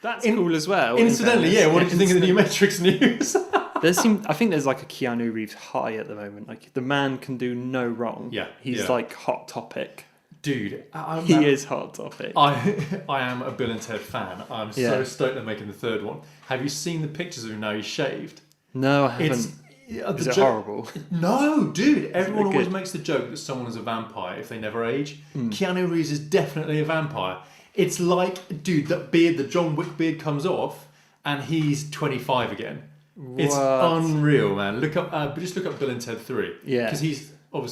That's cool as well. Incidentally, yeah. What did you think of the new Matrix news? I think there's like a Keanu Reeves high at the moment. Like the man can do no wrong. Yeah, he's like hot topic. Dude, he is hot topic. I am a Bill and Ted fan. I'm so stoked they're making the third one. Have you seen the pictures of him now? He's shaved. No, I haven't. Is it horrible? No, dude. Everyone always makes the joke that someone is a vampire if they never age. Keanu Reeves is definitely a vampire. It's like, dude, that beard, the John Wick beard comes off, and he's 25 again. What? It's unreal, man. Just look up Bill and Ted 3. Yeah, because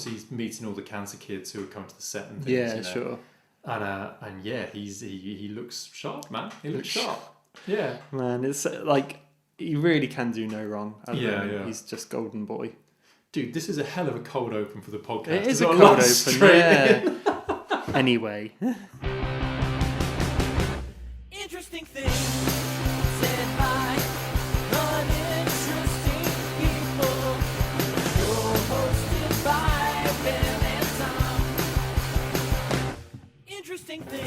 he's meeting all the cancer kids who are coming to the set and things. Yeah, sure. And yeah, he looks sharp, man. He looks sharp. Yeah, man. It's like he really can do no wrong. Yeah. He's just golden boy. Dude, this is a hell of a cold open for the podcast. It is a cold open. Yeah. Anyway. Interesting things said by uninteresting people. You're hosted by Ben and Tom. Interesting things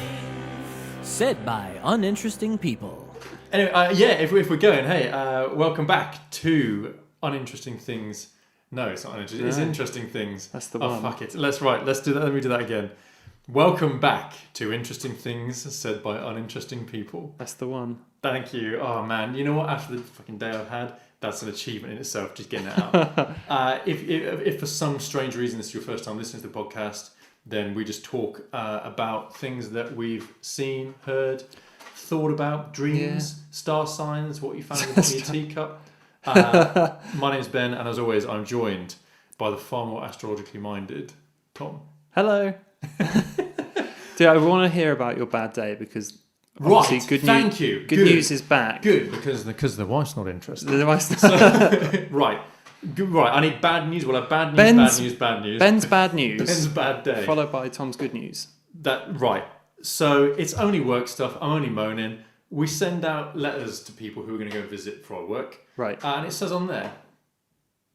said by uninteresting people. Anyway, if we're going, hey, welcome back to Uninteresting Things. No, it's not uninteresting. No. It's Interesting Things. That's the one. Oh, fuck it. Let's do that. Let me do that again. Welcome back to Interesting Things Said by Uninteresting People. That's the one. Thank you. Oh, man. You know what? After the fucking day I've had, that's an achievement in itself, just getting it out. If for some strange reason this is your first time listening to the podcast, then we just talk about things that we've seen, heard, thought about, dreams, star signs, what you found in your teacup. My name's Ben, and as always, I'm joined by the far more astrologically minded Tom. Hello. Dude, I want to hear about your bad day because obviously thank you. Good news is back. Good, because the wife's not interested. The wife's not. Right. Right, I need bad news. We'll have bad news, bad news. Ben's bad news. Ben's bad day. Followed by Tom's good news. Right. So it's only work stuff. I'm only moaning. We send out letters to people who are going to go visit for our work. Right. And it says on there,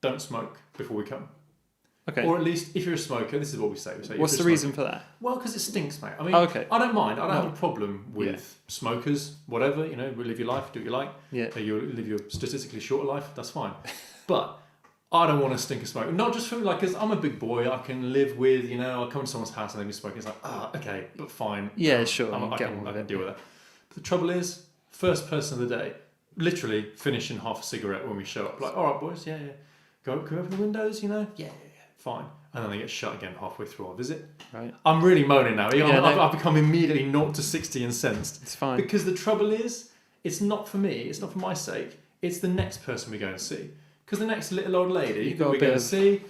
don't smoke before we come. Okay. Or at least if you're a smoker, this is what we say. What's the reason for that? Well, because it stinks, mate. I mean, I don't mind. I don't have a problem with smokers, whatever. You know, live your life, do what you like. Yeah. You live your statistically shorter life, that's fine. But I don't want to stink of smoke. Not just for me, like, because I'm a big boy. I can live with, I'll come to someone's house and they'll be smoking. It's like, okay, but fine. Yeah, sure. I can deal with that. But the trouble is, first person of the day, literally finishing half a cigarette when we show up. Like, all right, boys, yeah. Can we open the windows, Yeah, fine. And then they get shut again halfway through our visit. Right. I'm really moaning now. I've become immediately 0 to 60 incensed. It's fine. Because the trouble is, it's not for me, it's not for my sake, it's the next person we go and see. Because the next little old lady that we go and see,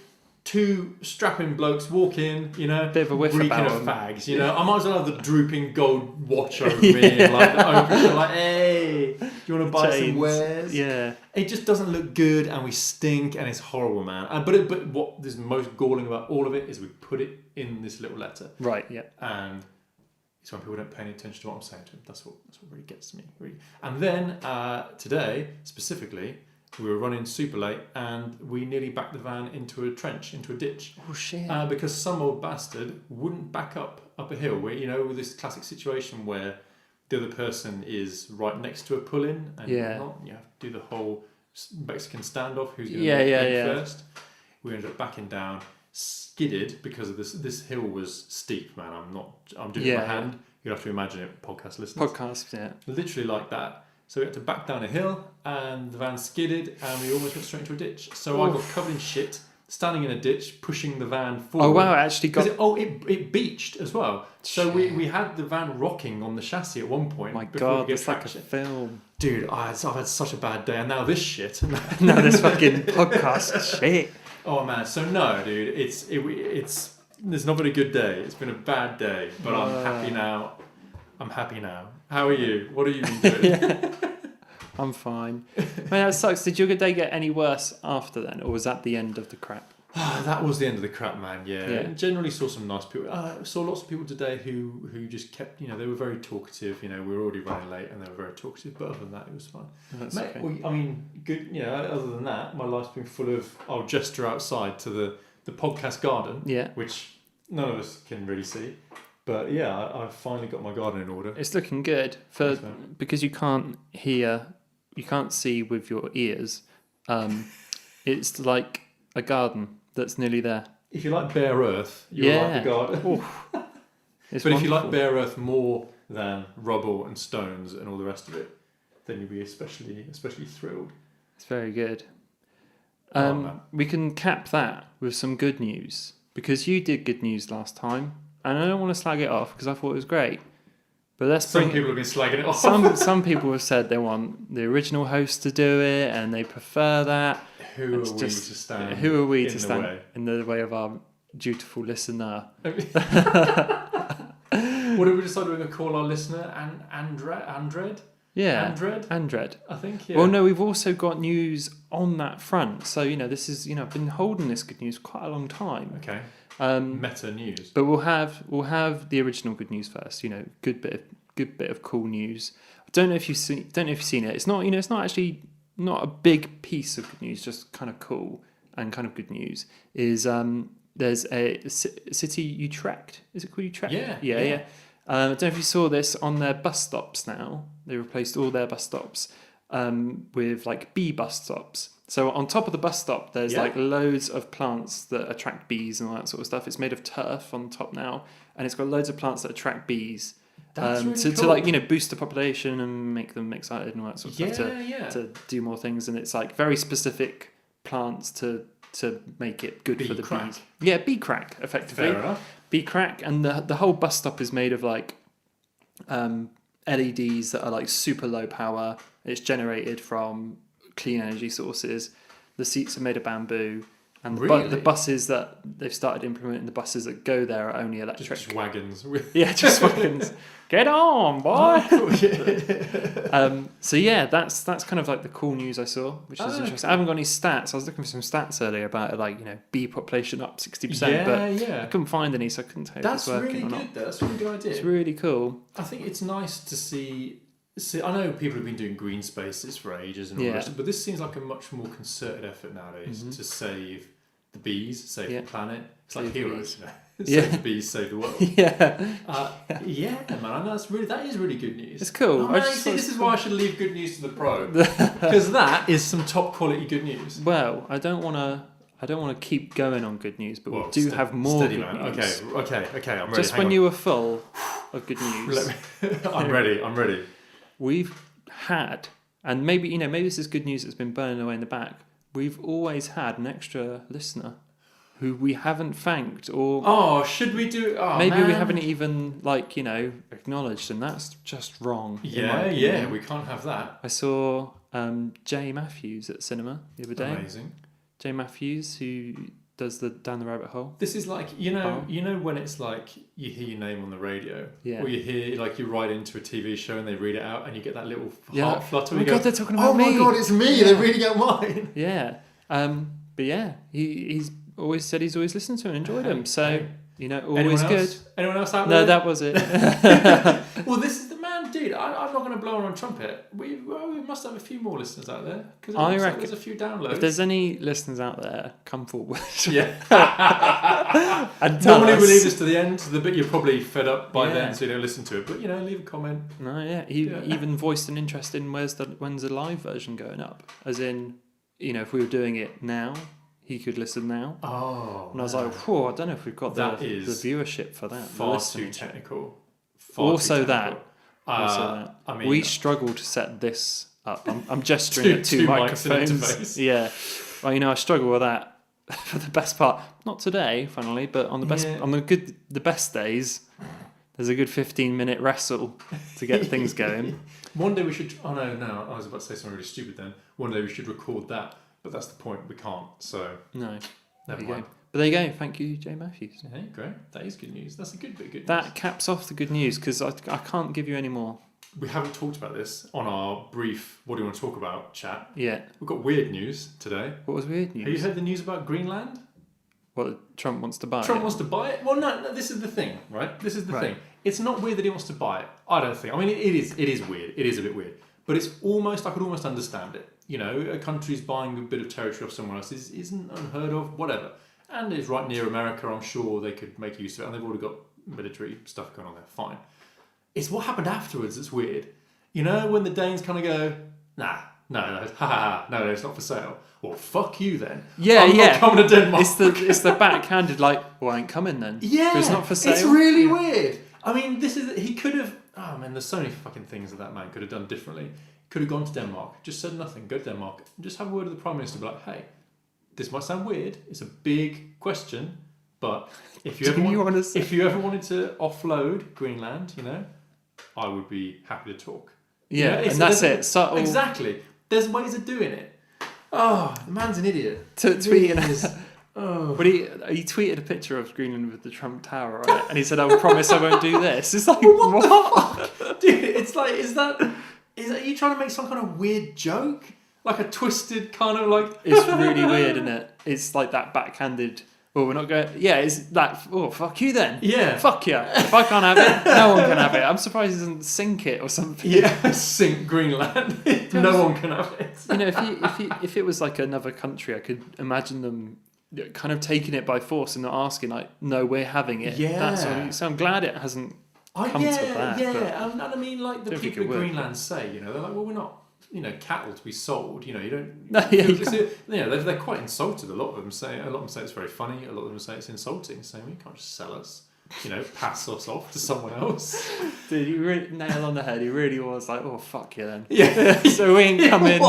two strapping blokes walk in, bit of a whiff reeking about of them. fags, I might as well have the drooping gold watch over me and like the open, like, hey, do you want to buy some wares? Yeah. It just doesn't look good, and we stink, and it's horrible, man. But what is most galling about all of it is we put it in this little letter. Right. Yeah. And it's when people don't pay any attention to what I'm saying to them. That's what really gets to me. Really. And then today, specifically, we were running super late and we nearly backed the van into a trench, into a ditch. Oh, shit. Because some old bastard wouldn't back up a hill where, with this classic situation where the other person is right next to a pull-in and you have to do the whole Mexican standoff, who's going to make first. We ended up backing down, skidded because of this hill was steep, man. I'm doing it with my hand. You'll have to imagine it, podcast listeners. Podcast, yeah. Literally like that. So we had to back down a hill and the van skidded and we almost went straight into a ditch. So I got covered in shit, standing in a ditch, pushing the van forward. Oh, wow, it actually got... It beached as well. So we had the van rocking on the chassis at one point. My God, it's like a film. Dude, I've had such a bad day and now this shit. No, this fucking podcast shit. Oh, man. So no, dude, it's not been a good day. It's been a bad day, but I'm happy now. How are you? What have you been doing? I'm fine. Man, that sucks. Did your good day get any worse after then, or was that the end of the crap? That was the end of the crap, man. Yeah. Generally saw some nice people. Saw lots of people today who just kept, they were very talkative. We were already running late and they were very talkative. But other than that, it was fine. That's Mate, okay. well, I mean, good. Other than that, my life's been full of. I'll gesture outside to the podcast garden. Yeah. Which none of us can really see. But yeah, I finally got my garden in order. It's looking good because you can't see with your ears. It's like a garden that's nearly there. If you like bare earth, you'll like the garden. But Wonderful. if you like bare earth more than rubble and stones and all the rest of it, then you'll be especially thrilled. It's very good. Man. We can cap that with some good news because you did good news last time, and I don't want to slag it off because I thought it was great. But Some people have been slagging it off. Some people have said they want the original host to do it and they prefer that. Who are we to stand in the way of our dutiful listener? What did we decide we were going to call our listener? Andred? Yeah. Andred? I think, yeah. Well, no, we've also got news on that front. So, this is, I've been holding this good news quite a long time. Okay. Meta news. But we'll have the original good news first. Good bit of cool news. I don't know if you've seen it. It's not. It's not actually not a big piece of good news. Just kind of cool and kind of good news is there's a city Utrecht. Is it called Utrecht? Yeah. I don't know if you saw this on their bus stops now. They replaced all their bus stops with like bee bus stops. So on top of the bus stop, there's like loads of plants that attract bees and all that sort of stuff. It's made of turf on top now, and it's got loads of plants that attract bees. That's really to cool. like boost the population and make them excited and all that sort of stuff to do more things. And it's like very specific plants to make it good for the bees. Yeah, bee crack effectively. Fair enough. Bee crack, and the whole bus stop is made of like LEDs that are like super low power. It's generated from clean energy sources. The seats are made of bamboo, and the buses that they've started implementing, the buses that go there are only electric. Just wagons. Just wagons. Get on, boy. So yeah, that's kind of like the cool news I saw, which is interesting. I haven't got any stats. I was looking for some stats earlier about it, like bee population up 60%, but I couldn't find any, so I couldn't tell you if it's working or not. That's really good. That's a really good idea. It's really cool. I think it's nice to see. I know people have been doing green spaces for ages and all the rest, but this seems like a much more concerted effort nowadays to save the bees, save the planet. It's like heroes, save the bees, save the world. Man, that is really good news. It's cool. This is why I should leave good news to the pro, because that is some top quality good news. Well, I don't want to keep going on good news, but we do have more good news. Okay, I'm ready. Just when you were full of good news. I'm ready. We've had, and maybe this is good news that's been burning away in the back. We've always had an extra listener who we haven't thanked, or should we do? Maybe we haven't even acknowledged, and that's just wrong. Yeah, we can't have that. I saw Jay Matthews at cinema the other day. Amazing. Jay Matthews, who does the Down the Rabbit Hole. This is like you know when it's like you hear your name on the radio, or you hear like you write into a TV show and they read it out, and you get that little heart flutter. Oh my God, they're talking about me. Oh my God, it's me! They're reading out mine. Yeah, but yeah, he's always said he's always listened to and enjoyed them. So always good. Anyone else out there? No, that was it. Well, this is the man, dude. I'm not going to blow on a trumpet. We must have a few more listeners out there, because I reckon there's a few downloads. If there's any listeners out there, come forward. Yeah. And tell normally us. we leave this to the end, to the bit you're probably fed up by then, so you don't listen to it. But leave a comment. No, yeah. He even voiced an interest in when's the live version going up, as in, if we were doing it now, he could listen now. Oh. And I was like, I don't know if we've got the viewership for that. Far too technical. Also that. I mean, we struggle to set this up. I'm gesturing at two microphones. Yeah. Well, I struggle with that for the best part. Not today, funnily, but on the best days, there's a good 15-minute wrestle to get things going. One day we should. Oh no! I was about to say something really stupid. Then one day we should record that. But that's the point. We can't. So no, never mind. But there you go. Thank you, Jay Matthews. Hey, great. That is good news. That's a good bit of good news. That caps off the good news, because I can't give you any more. We haven't talked about this on our brief "What do you want to talk about?" chat. Yeah. We've got weird news today. What was weird news? Have you heard the news about Greenland? What, Trump wants to buy it? Trump wants to buy it? Well, no, this is the thing, right? This is the thing. It's not weird that he wants to buy it. I don't think. I mean, it is weird. It is a bit weird. But it's almost, I could almost understand it. A country's buying a bit of territory off someone else isn't unheard of, whatever. And it's right near America, I'm sure they could make use of it. And they've already got military stuff going on there. Fine. It's what happened afterwards that's weird. You know, when the Danes kind of go, no, it's not for sale. Well, fuck you then. I'm not coming to Denmark. It's the backhanded, like, well, I ain't coming then. Yeah. It's not for sale. It's really weird. I mean, he could have, oh man, there's so many fucking things that man could have done differently. Could have gone to Denmark, just said nothing, go to Denmark, and just have a word with the Prime Minister, be like, hey, this might sound weird, it's a big question, but if you ever wanted to offload Greenland, you know, I would be happy to talk. Yeah, and that's it. Subtle. Exactly. There's ways of doing it. Oh, the man's an idiot. Tweeting. But he tweeted a picture of Greenland with the Trump Tower on it, and he said, "I promise I won't do this." It's like, what? The fuck? Dude, it's like, is that you trying to make some kind of weird joke? Like a twisted kind of like... It's really weird, isn't it? It's like that backhanded... Well, we're not going... Yeah, it's that... Oh, fuck you then. Yeah. Fuck you. If I can't have it, no one can have it. I'm surprised he doesn't sink it or something. Yeah, sink Greenland. No one can have it. You know, if it was like another country, I could imagine them kind of taking it by force and not asking, like, no, we're having it. Yeah. So I'm glad it hasn't come to that. Yeah, and I mean, like, the people in Greenland say, you know, they're like, well, we're not... You know, cattle to be sold. You know, you don't. No, they're quite insulted. A lot of them say it's very funny. A lot of them say it's insulting. Saying, well, you can't just sell us. You know, pass us off to someone else. Dude, you really nail on the head. He really was like, oh fuck you then. Yeah. So we ain't coming.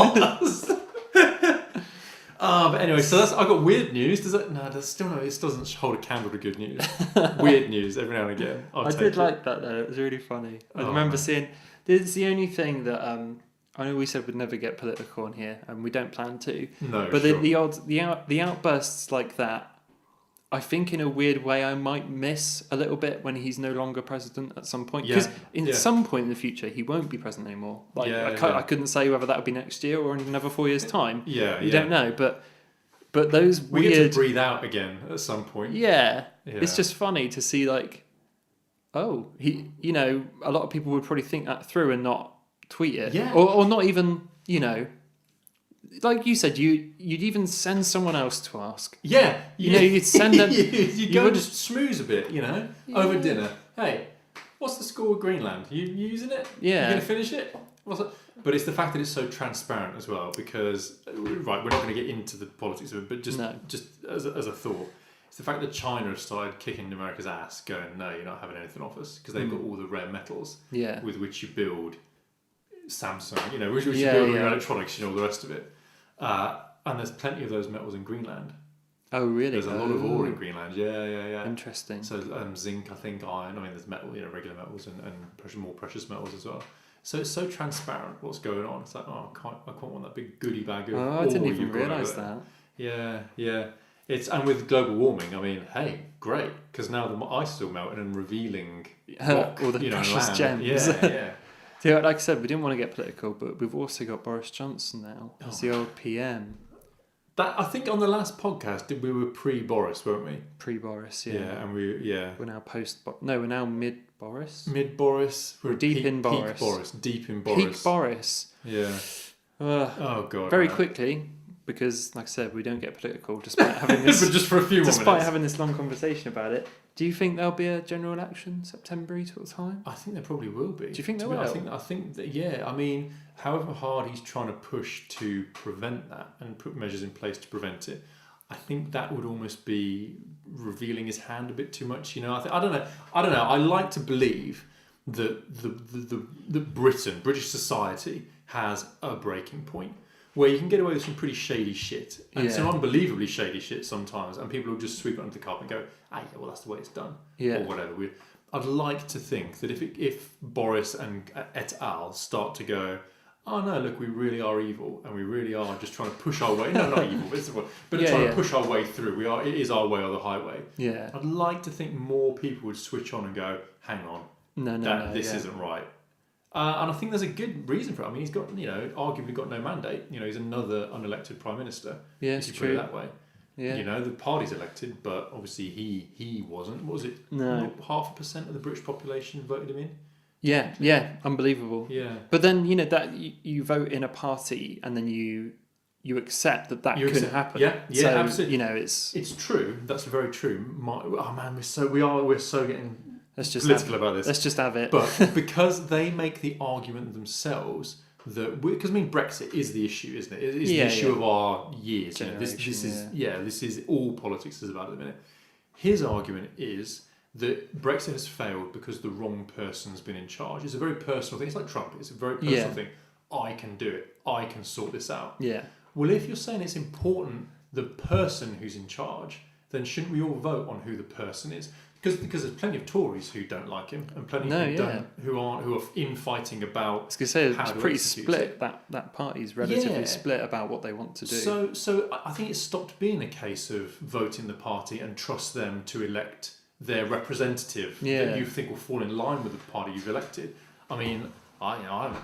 But anyway, so I got weird news. Does it? No, there's still no. It doesn't hold a candle to good news. Weird news every now and again. I did like that though. It was really funny. I remember seeing. It's the only thing that I know we said we'd never get political on here, and we don't plan to. No, but sure. the outbursts like that, I think in a weird way I might miss a little bit when he's no longer president at some point. Because some point in the future he won't be president anymore. Like I couldn't say whether that would be next year or in another 4 years' time. You don't know. But those we weird... get to breathe out again at some point. Yeah. It's just funny to see like, oh, he. You know, a lot of people would probably think that through and not tweet it, or not even, you know, like you said, you'd even send someone else to ask. Yeah, you know, you'd send them. you go and schmooze a bit, you know, over dinner. Hey, what's the score with Greenland? You using it? Yeah, you gonna finish it? What's it? But it's the fact that it's so transparent as well. Because right, we're not going to get into the politics of it, but just as a thought. It's the fact that China have started kicking America's ass, going, no, you're not having anything off us, because they've got all the rare metals with which you build Samsung, you know, which you build your electronics, you know, all the rest of it. And there's plenty of those metals in Greenland. Oh, really? There's a lot of ore in Greenland. Yeah. Interesting. So zinc, I think, iron. I mean, there's metal, you know, regular metals and more precious metals as well. So it's so transparent what's going on. It's like, oh, I can't want that big goodie bag of ore. I didn't even realise that. Yeah. And with global warming, I mean, hey, great, because now the ice is still melting and revealing rock, all the precious gems. Yeah. So, like I said, we didn't want to get political, but we've also got Boris Johnson now as the old PM. That I think on the last podcast we were pre-Boris, weren't we? Pre-Boris, yeah. Yeah, and we're now we're now mid-Boris. Mid-Boris. We're deep in Boris. Peak Boris. Deep in Boris. Peak Boris. Yeah. Oh god. Very quickly, because like I said, we don't get political despite having this. But just for a few more despite having this long conversation about it. Do you think there'll be a general election September sort of time? I think there probably will be. Do you think there will? I think that, yeah. I mean, however hard he's trying to push to prevent that and put measures in place to prevent it, I think that would almost be revealing his hand a bit too much. You know, I don't know. I like to believe that the British society has a breaking point where you can get away with some pretty shady shit and some unbelievably shady shit sometimes, and people will just sweep it under the carpet and go, well, that's the way it's done, or whatever. I'd like to think that if Boris and et al. Start to go, oh no, look, we really are evil, and we really are just trying to push our way. No, not evil, but trying to push our way through. It is our way or the highway. Yeah. I'd like to think more people would switch on and go, hang on, this isn't right. And I think there's a good reason for it. I mean, he's got, arguably got no mandate. You know, he's another unelected prime minister. Yeah, it's true. Put it that way. Yeah. You know, the party's elected, but obviously he wasn't. What was it? No. 0.5% of the British population voted him in? Yeah, unbelievable. Yeah. But then, that you vote in a party and then you accept that couldn't happen. Yeah, so, absolutely. It's true. That's very true. We're so getting political about this. Let's just have it. But because they make the argument themselves that because Brexit is the issue, isn't it? It is the issue of our years. This is all politics is about at the minute. His argument is that Brexit has failed because the wrong person's been in charge. It's a very personal thing. It's like Trump. It's a very personal thing. I can do it. I can sort this out. Yeah. Well, if you're saying it's important the person who's in charge, then shouldn't we all vote on who the person is? Because there's plenty of Tories who don't like him, and plenty who are infighting about. I was going to say it's pretty split. That party's relatively split about what they want to do. So I think it's stopped being a case of voting the party and trust them to elect their representative that you think will fall in line with the party you've elected. I mean, I haven't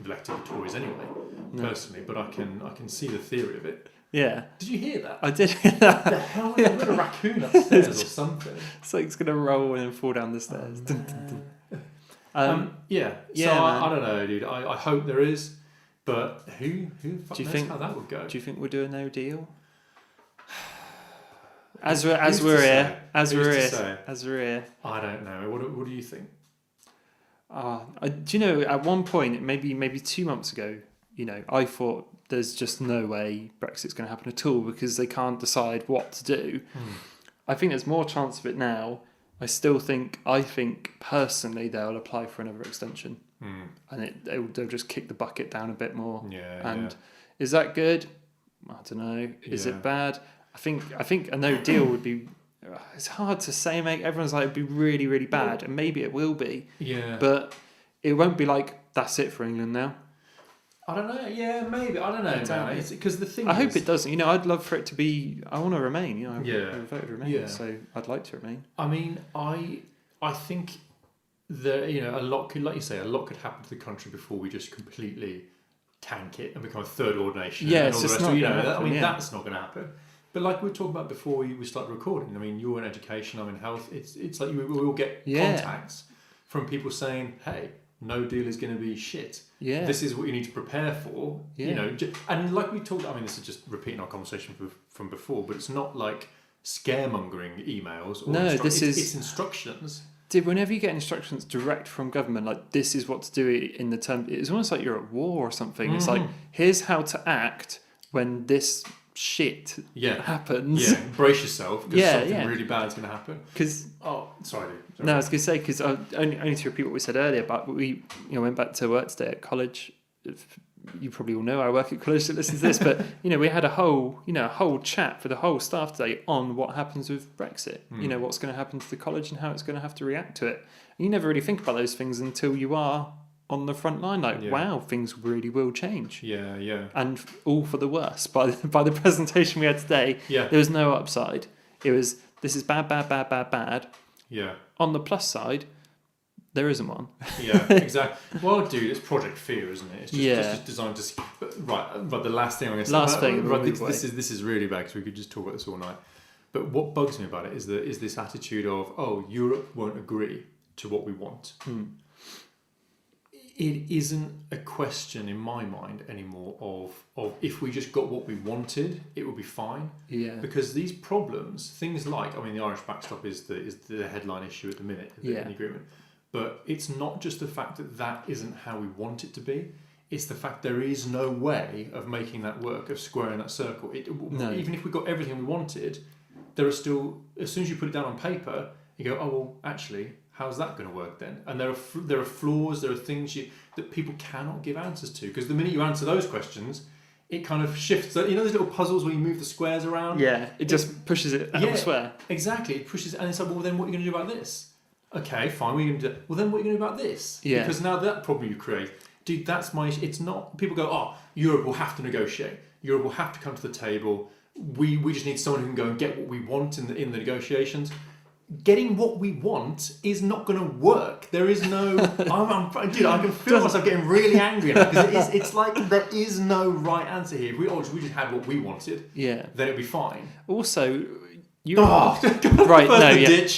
elected the Tories anyway, personally, but I can see the theory of it. Yeah. Did you hear that? I did hear that. The hell? I've got a raccoon upstairs or something. Something's going to roll and fall down the stairs. So I don't know, dude. I hope there is, but who knows how that would go? Do you think we'll do a no deal? As we're here. I don't know. What do you think? Do you know, at one point, maybe 2 months ago, I thought there's just no way Brexit's going to happen at all because they can't decide what to do. I think there's more chance of it now. I think personally they'll apply for another extension, and they'll just kick the bucket down a bit more. Is that good? I don't know. Is it bad? I think a no deal would be. It's hard to say, mate. Everyone's like it'd be really, really bad, and maybe it will be. Yeah. But it won't be like that's it for England now. I don't know. Yeah, maybe. I don't know, man. Because the thing. I hope it doesn't. I'd love for it to be. I want to remain. I voted remain. Yeah. So I'd like to remain. I mean, I think that a lot could, like you say, a lot could happen to the country before we just completely tank it and become a third world nation. Yeah, it's just not going to happen. That's not going to happen. But like we were talking about before we started recording, I mean, you're in education, I'm in health. It's like we all get contacts from people saying, "Hey, no deal is going to be shit. Yeah, this is what you need to prepare for." Yeah. And like we talked, I mean, this is just repeating our conversation from before, but it's not like scaremongering emails. Or it's instructions. Whenever you get instructions direct from government, like this is what to do in the term, it's almost like you're at war or something. It's like here's how to act when this shit happens. Yeah, brace yourself because something really bad is going to happen. Sorry. No, I was going to say because only to repeat what we said earlier, but we went back to work today at college. You probably all know I work at college that listens to this, but we had a whole chat for the whole staff today on what happens with Brexit. What's going to happen to the college and how it's going to have to react to it. And you never really think about those things until you are on the front line, wow, things really will change. Yeah. And all for the worse. By the presentation we had today, there was no upside. It was, this is bad. Yeah. On the plus side, there isn't one. Yeah, exactly. Well, dude, it's Project Fear, isn't it? It's just designed to... But the last thing I'm going to say... This is really bad because we could just talk about this all night. But what bugs me about it is this attitude of, Europe won't agree to what we want. It isn't a question in my mind anymore of if we just got what we wanted, it would be fine. Yeah. Because these problems, things like, the Irish backstop is the headline issue at the minute, the agreement. But it's not just the fact that isn't how we want it to be. It's the fact there is no way of making that work, of squaring that circle. Even if we got everything we wanted, there are still, as soon as you put it down on paper, you go, oh, well, actually... how's that going to work then? And there are flaws, there are things that people cannot give answers to. Because the minute you answer those questions, it kind of shifts. Those little puzzles where you move the squares around? Yeah, it just pushes it elsewhere. Exactly, it pushes it. And it's like, well, then what are you going to do about this? Okay, fine, what are you going to do? Well, then what are you going to do about this? Yeah. Because now that problem you create, dude, that's my issue. It's not, people go, Europe will have to negotiate. Europe will have to come to the table. We just need someone who can go and get what we want in the negotiations. Getting what we want is not going to work. There is no... I can feel myself getting really angry now because it's like there is no right answer here. If we just had what we wanted, then it'd be fine. Also, ditch.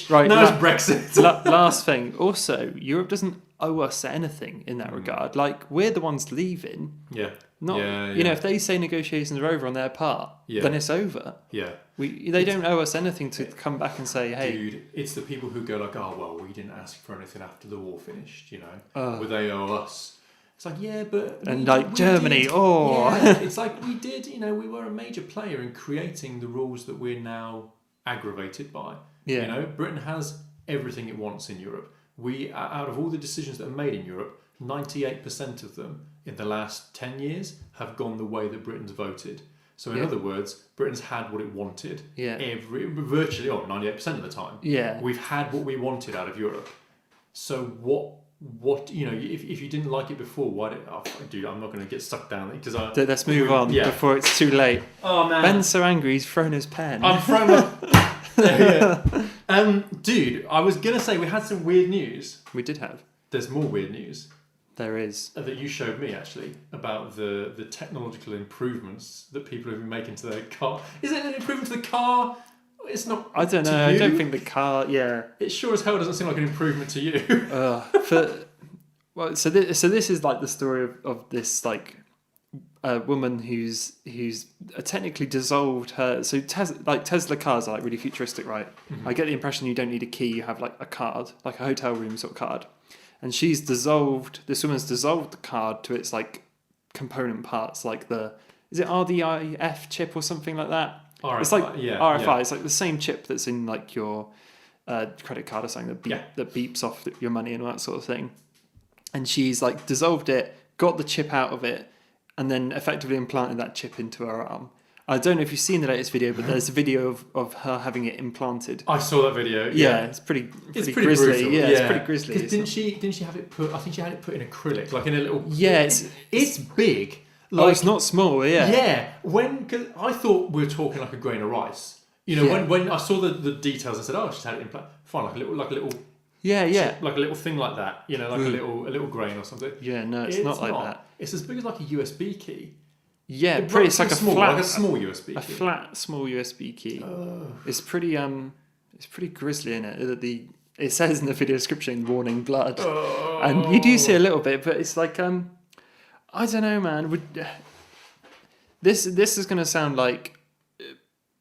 Right, now it's Brexit. Last thing. Also, Europe doesn't owe us anything in that regard. Like, we're the ones leaving. Yeah. Not, Yeah, you know, if they say negotiations are over on their part, then it's over. Yeah. They don't owe us anything to come back and say, hey. Dude, it's the people who go like, oh, well, we didn't ask for anything after the war finished, you know. Well, they owe us. It's like, yeah, but... And like Germany, Yeah, it's like we did, you know, we were a major player in creating the rules that we're now aggravated by. Yeah. You know, Britain has everything it wants in Europe. We, out of all the decisions that are made in Europe, 98% of them in the last 10 years have gone the way that Britain's voted. So in other words, Britain's had what it wanted. Yeah. Virtually, 98% of the time. Yeah. We've had what we wanted out of Europe. So what you know, if you didn't like it before, why did... Oh, dude, I'm not going to get stuck down because let's move on before it's too late. Oh, man. Ben's so angry, he's thrown his pen. I'm thrown up. Dude, I was going to say we had some weird news. We did have. There's more weird news. There is. That you showed me, actually, about the technological improvements that people have been making to their car. Is it an improvement to the car? It's not. I don't know. I don't think the car. Yeah. It sure as hell doesn't seem like an improvement to you. So this is like the story of this like woman who's technically dissolved her. So Tesla cars are like really futuristic, right? Mm-hmm. I get the impression you don't need a key. You have like a card, like a hotel room sort of card. And this woman's dissolved the card to its like component parts, like is it RDIF chip or something like that? RFI, it's like RFI. Yeah. It's like the same chip that's in like your credit card or something that beeps off your money and all that sort of thing. And she's like dissolved it, got the chip out of it, and then effectively implanted that chip into her arm. I don't know if you've seen the latest video, but there's a video of her having it implanted. I saw that video. Yeah, it's pretty grisly. Brutal. Yeah, it's pretty grisly. Didn't she have it put? I think she had it put in acrylic, like in a little. Yeah, it's big. Like, it's not small. Yeah. Yeah. Cause I thought we were talking like a grain of rice. You know, when I saw the details, I said, "Oh, she's had it implanted." Fine, like a little. Yeah. Like a little thing like that. You know, like a little grain or something. Yeah, no, it's not like that. It's as big as like a USB key. Yeah, it's like a small USB key. A flat, small USB key. It's pretty grisly in it. It says in the video description, warning blood. And you do see a little bit, but it's like, I don't know, man. This is going to sound like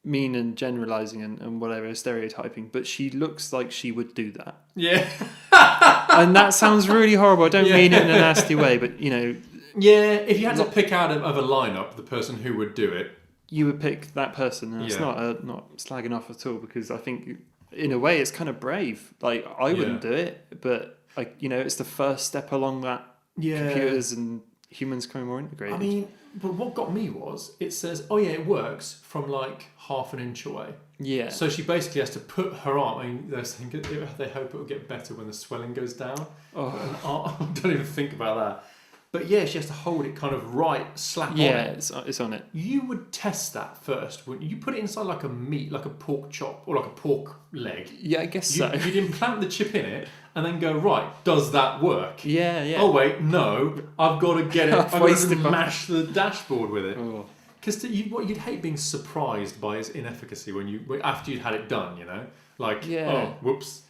mean and generalising and whatever, stereotyping, but she looks like she would do that. Yeah. And that sounds really horrible. I don't mean it in a nasty way, but, you know... Yeah, if you had to pick out of a lineup the person who would do it, you would pick that person. And it's not slagging off at all, because I think in a way it's kind of brave. Like, I wouldn't do it, but like, you know, it's the first step along that computers and humans becoming more integrated. I mean, but what got me was it says, oh yeah, it works from like half an inch away. Yeah. So she basically has to put her arm. I mean, they're saying they hope it will get better when the swelling goes down. Oh, don't even think about that. But yeah, she has to hold it kind of right, slap on it. Yeah, it's on it. You would test that first, wouldn't you? You put it inside like a meat, like a pork chop or like a pork leg. Yeah, I guess so. You'd implant the chip in it and then go, right, does that work? Yeah. Oh wait, no, I've got to get it. I've got to mash the dashboard with it. Because you'd hate being surprised by its inefficacy after you'd had it done, you know? Like, oh, whoops.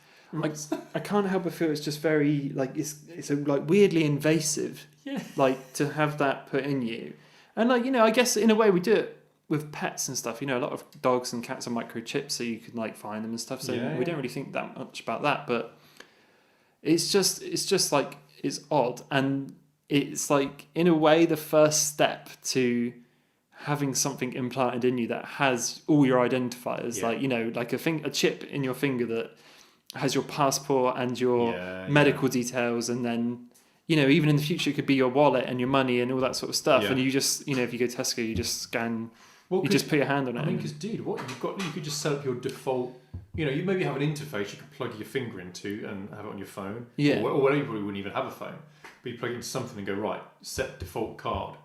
I can't help but feel it's just very like it's like weirdly invasive. Yeah. Like to have that put in you, and like, you know, I guess in a way we do it with pets and stuff. You know, a lot of dogs and cats are microchipped, so you can like find them and stuff. So we don't really think that much about that, but it's just like it's odd, and it's like in a way the first step to having something implanted in you that has all your identifiers, like, you know, like a chip in your finger that has your passport and your medical details, and then, you know, even in the future it could be your wallet and your money and all that sort of stuff. And you just, you know, if you go to Tesco, you just scan, you just put your hand on it. I mean, because dude, what you could just set up your default. You know, you maybe have an interface you could plug your finger into and have it on your phone. Yeah. Or whatever, you probably wouldn't even have a phone, but you plug it into something and go, right, set default card.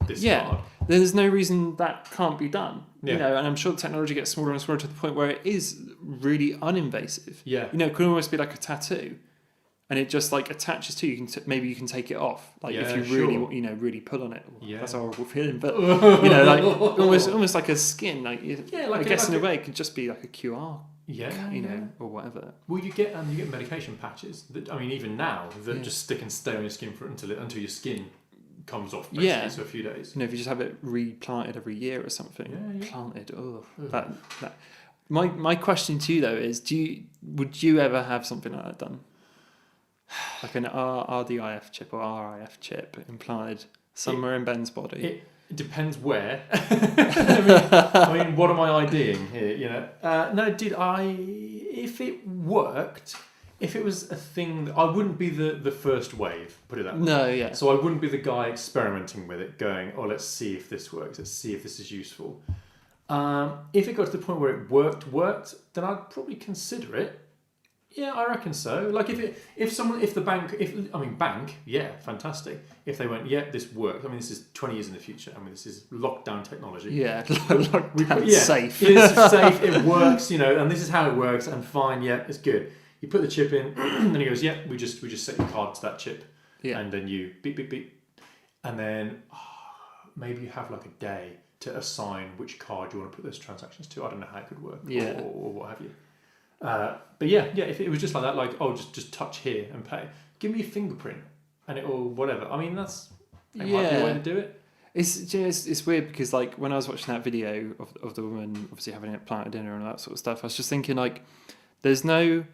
Card. There's no reason that can't be done. Yeah. You know, and I'm sure the technology gets smaller and smaller to the point where it is really uninvasive. Yeah. You know, it could almost be like a tattoo, and it just like attaches to you. Maybe you can take it off, like if you really, you know, really pull on it. That's a horrible feeling, but you know, like almost like a skin. Like I guess in a way it could just be like a QR Yeah, you know, or whatever. Well, you get medication patches that, I mean, even now, that just stick and stay on your skin until your skin comes off, basically, so a few days. You know, if you just have it replanted every year or something. Yeah. Planted. That. My question to you though is, would you ever have something like that done? Like an RDIF chip or RIF chip implanted somewhere in Ben's body? It depends where. I mean, what am I IDing here? You know, no, if it worked, if it was a thing, I wouldn't be the first wave. Put it that way. No, yeah. So I wouldn't be the guy experimenting with it, going, "Oh, let's see if this works. Let's see if this is useful." If it got to the point where it worked, then I'd probably consider it. Yeah, I reckon so. Like bank, yeah, fantastic. If they went, yeah, this works. I mean, this is 20 years in the future. I mean, this is lockdown technology. Yeah, lockdown safe. It's safe. It works, you know, and this is how it works. And fine, yeah, it's good. You put the chip in, and he goes, yeah, we just set your card to that chip, and then you beep beep beep, and then maybe you have like a day to assign which card you want to put those transactions to. I don't know how it could work, or what have you. But yeah, if it was just like that, like, just touch here and pay. Give me a fingerprint, and it'll whatever. I mean, that might be a way to do it. It's weird because like when I was watching that video of the woman obviously having it planted in her and all that sort of stuff, I was just thinking like, there's no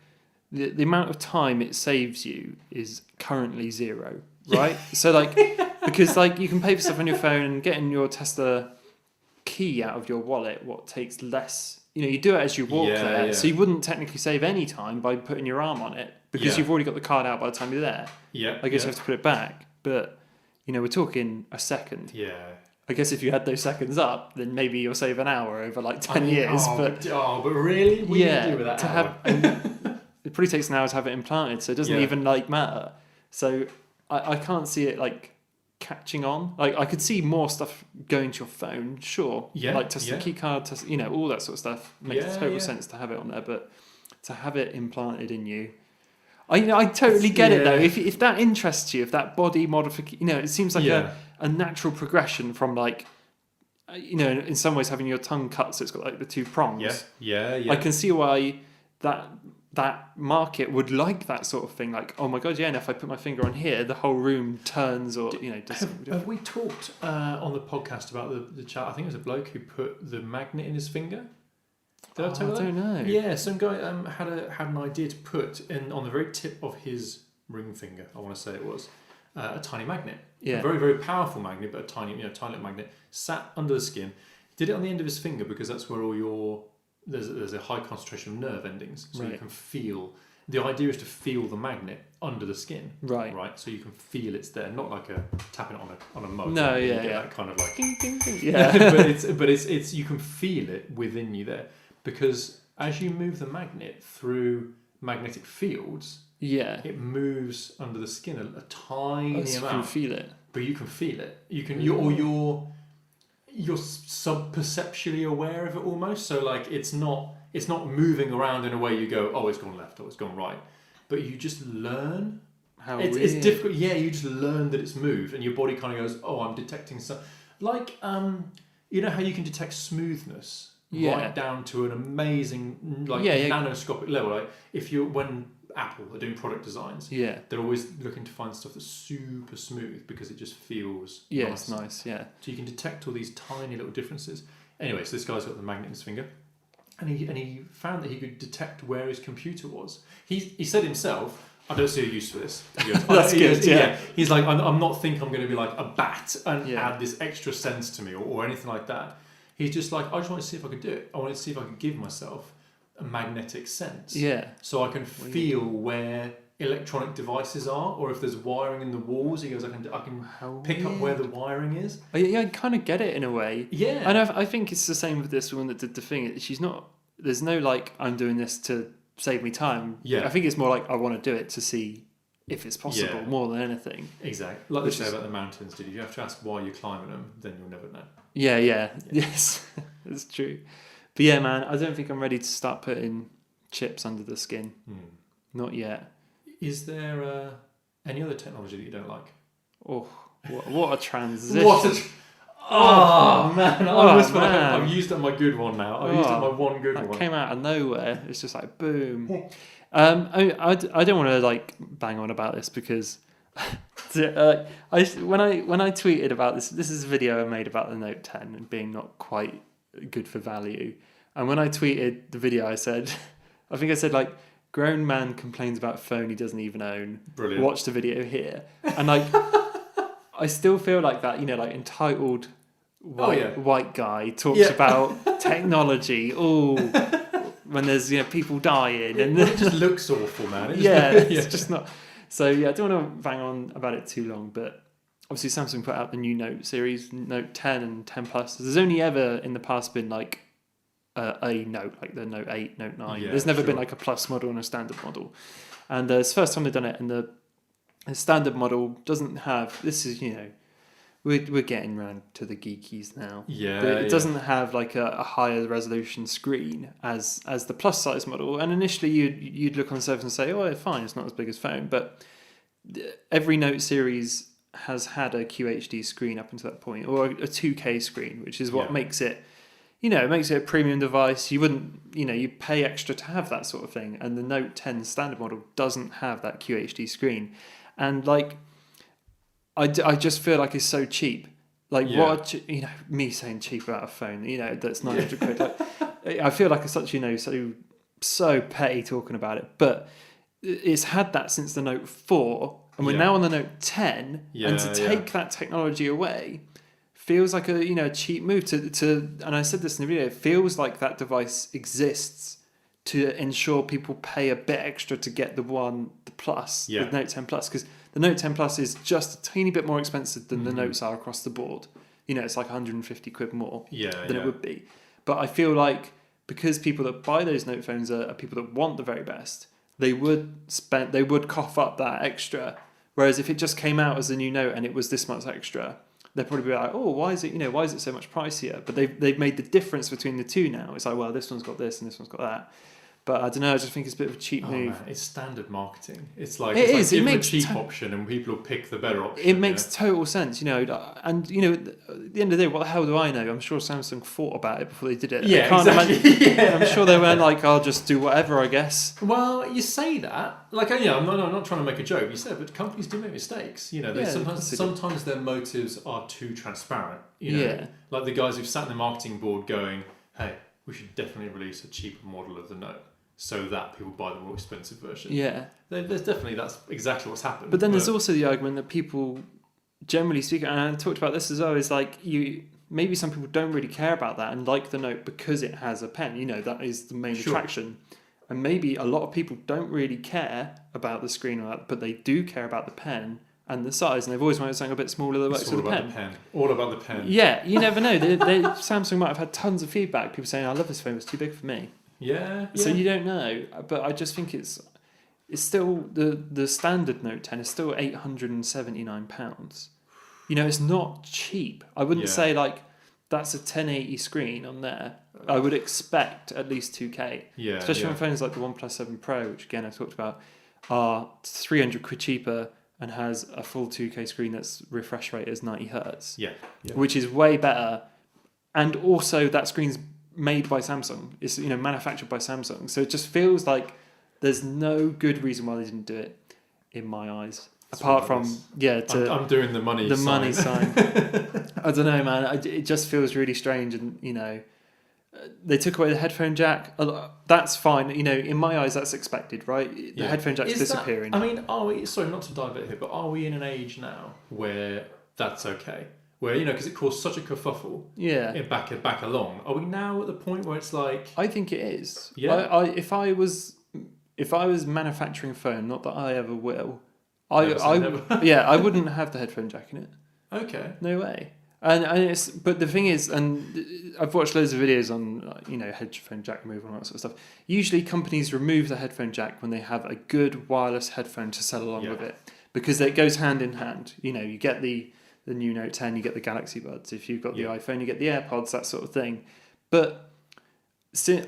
the amount of time it saves you is currently zero, right? So like because like you can pay for stuff on your phone and getting your Tesla key out of your wallet, what takes less. You know, you do it as you walk there, so you wouldn't technically save any time by putting your arm on it because you've already got the card out by the time you're there. Yeah, I guess you have to put it back, but you know, we're talking a second. Yeah. I guess if you had those seconds up, then maybe you'll save an hour over like 10 years. But really? What do you do with that hour? It probably takes an hour to have it implanted, so it doesn't even like matter. So I can't see it like catching on. Like I could see more stuff going to your phone, sure. Yeah. Like test the key card, you know, all that sort of stuff makes total sense to have it on there, but to have it implanted in you. I totally get it though. If that interests you, if that body modification, you know, it seems like a natural progression from like, you know, in some ways having your tongue cut so it's got like the two prongs. Yeah. I can see why that market would like that sort of thing. Like, oh my god, and if I put my finger on here, the whole room turns, or you know. Have we talked on the podcast about the chat? I think it was a bloke who put the magnet in his finger. Did I tell you that? I don't know. Yeah, some guy had an idea to put on the very tip of his ring finger. I want to say it was a tiny magnet. Yeah. A very very powerful magnet, but a tiny little magnet sat under the skin. He did it on the end of his finger because that's where all your there's a high concentration of nerve endings, so you can feel. The idea is to feel the magnet under the skin, right. So you can feel it's there, not like tapping it on a mug. No, that kind of like ding, ding, ding. Yeah, but it's you can feel it within you there, because as you move the magnet through magnetic fields, it moves under the skin a tiny amount. You can feel it, but you can feel it. You can you're sub-perceptually aware of it almost, so like it's not moving around in a way you go, oh, it's gone left or it's gone right, but you just learn how it's difficult. You just learn that it's moved, and your body kind of goes, oh, I'm detecting some, like you know how you can detect smoothness right down to an amazing nanoscopic level. Like when Apple are doing product designs, they're always looking to find stuff that's super smooth because it just feels nice. It's nice. So you can detect all these tiny little differences. Anyway, so this guy's got the magnet in his finger, and he found that he could detect where his computer was. He said himself, I don't see a use for this. He goes, That's good. Yeah. He's like, I'm not thinking I'm going to be like a bat and add this extra sense to me or anything like that. He's just like, I just want to see if I could do it. I want to see if I could give myself a magnetic sense. So I can feel where electronic devices are, or if there's wiring in the walls. He goes, I can pick up where the wiring is. I kind of get it in a way. Yeah. And I think it's the same with this woman that did the thing. She's not. There's no like, I'm doing this to save me time. Yeah. I think it's more like I want to do it to see if it's possible more than anything. Exactly. Like they say about the mountains, did you have to ask why you're climbing them? Then you'll never know. Yes, that's true. But yeah, man, I don't think I'm ready to start putting chips under the skin. Not yet. Is there any other technology that you don't like? Oh, what a transition. Oh man, I almost feel like man. I've used up my good one now. I've used up my one good That one. came out of nowhere. It's just like boom. I don't want to like bang on about this because when I tweeted about this is a video I made about the Note 10 and being not quite good for value. And when I tweeted the video, I said, I think I said like, grown man complains about phone he doesn't even own. Brilliant. Watch the video here. And like, I still feel like that, you know, like entitled white guy talks about technology. Oh, when there's people dying and it just looks awful, man. It's just not. So I don't want to bang on about it too long, but obviously Samsung put out the new Note series, Note 10 and 10 Plus. There's only ever in the past been like a Note, like the Note 8, Note 9. There's never been like a Plus model and a standard model, and it's the first time they've done it. And the standard model doesn't have. This is we're getting round to the geekies now. Yeah, but it doesn't have like a higher resolution screen as the plus size model. And initially you'd look on the surface and say, oh, fine, it's not as big as phone. But every Note series has had a QHD screen up until that point, or a 2K screen, which is what makes it, it makes it a premium device. You wouldn't, you pay extra to have that sort of thing. And the Note 10 standard model doesn't have that QHD screen. And like, I just feel like it's so cheap. Like me saying cheap about a phone, that's 900 quid. Like, I feel like it's such, so petty talking about it. But it's had that since the Note 4, and we're now on the Note 10. And to take that technology away feels like a cheap move to. And I said this in the video. It feels like that device exists to ensure people pay a bit extra to get the Plus, the Note 10 Plus, because the Note 10 Plus is just a tiny bit more expensive than the Notes are across the board. It's like 150 quid more than it would be. But I feel like because people that buy those Note phones are people that want the very best, they would cough up that extra. Whereas if it just came out as a new Note and it was this much extra, they'd probably be like, oh, why is it so much pricier? But they've made the difference between the two now. It's like, well, this one's got this and this one's got that. But I don't know. I just think it's a bit of a cheap move. Man, it's standard marketing. It's like it makes a cheap option, and people will pick the better option. It makes total sense, And at the end of the day, what the hell do I know? I'm sure Samsung thought about it before they did it. Yeah, exactly. I'm sure they weren't like, I'll just do whatever, I guess. Well, you say that, like, I'm not trying to make a joke. You said, but companies do make mistakes. Sometimes their motives are too transparent. Like the guys who've sat in the marketing board going, hey, we should definitely release a cheaper model of the Note, so that people buy the more expensive version. Yeah. There's definitely, that's exactly what's happened. But then there's also the argument that people, generally speaking, and I talked about this as well, is like maybe some people don't really care about that and like the Note because it has a pen. That is the main attraction. And maybe a lot of people don't really care about the screen or that, but they do care about the pen and the size, and they've always wanted something a bit smaller that works with the pen. All about the pen. Yeah, you never know. Samsung might have had tons of feedback. People saying, I love this phone, it's too big for me. Yeah. So you don't know, but I just think it's still the standard Note 10 is still £879. It's not cheap. I wouldn't say like that's a 1080 screen on there. I would expect at least 2K. Yeah. Especially on phones like the OnePlus 7 Pro, which again I talked about, are 300 quid cheaper and has a full 2K screen that's refresh rate is 90 hertz. Yeah. Which is way better, and also that screen's made by Samsung. It's manufactured by Samsung. So it just feels like there's no good reason why they didn't do it, in my eyes. That's apart from I'm doing the money sign. I don't know, man. It just feels really strange, and they took away the headphone jack. That's fine. In my eyes, that's expected, right? The headphone jack's disappearing. Are we? Sorry, not to dive it here, but are we in an age now where that's okay? Where because it caused such a kerfuffle. Yeah. Back along. Are we now at the point where it's like? I think it is. Yeah. If I was manufacturing a phone, not that I ever will, I wouldn't have the headphone jack in it. Okay. No way. But the thing is, and I've watched loads of videos on headphone jack removal and all that sort of stuff. Usually companies remove the headphone jack when they have a good wireless headphone to sell along with it, because it goes hand in hand. You get the new Note 10, you get the Galaxy Buds. If you've got the iPhone, you get the AirPods, that sort of thing. But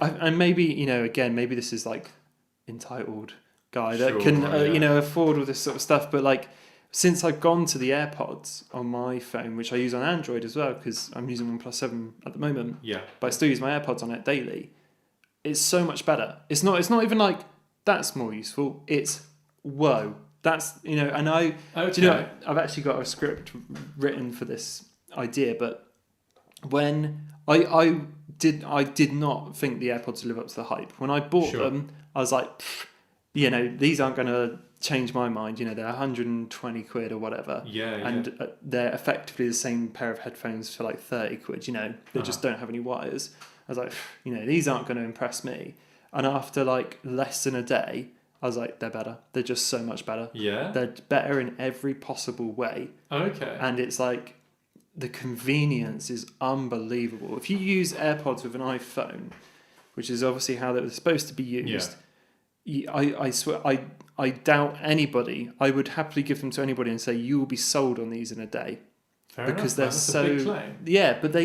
and maybe again, maybe this is like entitled guy that can afford all this sort of stuff. But like, since I've gone to the AirPods on my phone, which I use on Android as well, because I'm using OnePlus 7 at the moment. Yeah. But I still use my AirPods on it daily. It's so much better. It's not even like that's more useful. It's whoa. That's and I Okay. do you know I've actually got a script written for this idea, but when I did not think the AirPods would live up to the hype. When I bought them, I was like, these aren't going to change my mind. They're 120 quid or whatever. Yeah. And they're effectively the same pair of headphones for like 30 quid. They just don't have any wires. I was like, these aren't going to impress me. And after like less than a day, I was like, they're better. They're just so much better. Yeah. They're better in every possible way. Okay. And it's like the convenience is unbelievable. If you use AirPods with an iPhone, which is obviously how they were supposed to be used, I swear, I doubt anybody. I would happily give them to anybody and say you will be sold on these in a day. Fair because enough, they're that's so a big claim. yeah. But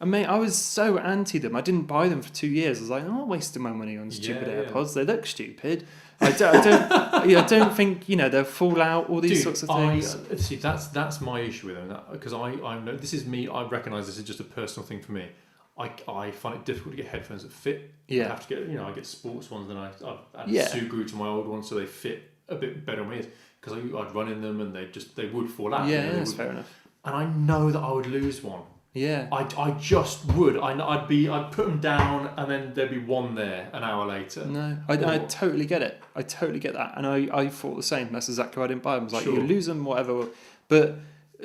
I was so anti them. I didn't buy them for 2 years. I was like, I'm not wasting my money on stupid AirPods. They look stupid. I don't think they'll fall out. All these sorts of things. See, that's my issue with them, because I know this is me. I recognise this is just a personal thing for me. I find it difficult to get headphones that fit. Yeah. I have to get I get sports ones, and I've added Yeah. Subaru to my old ones, so they fit a bit better on my ears. Because I'd run in them and they would fall out. Yeah, that's fair enough. And I know that I would lose one. Yeah. I just would. I'd put them down, and then there'd be one there an hour later. No, I totally get it. I totally get that, and I thought the same. That's exactly why I didn't buy them. I was like, you lose them, whatever. But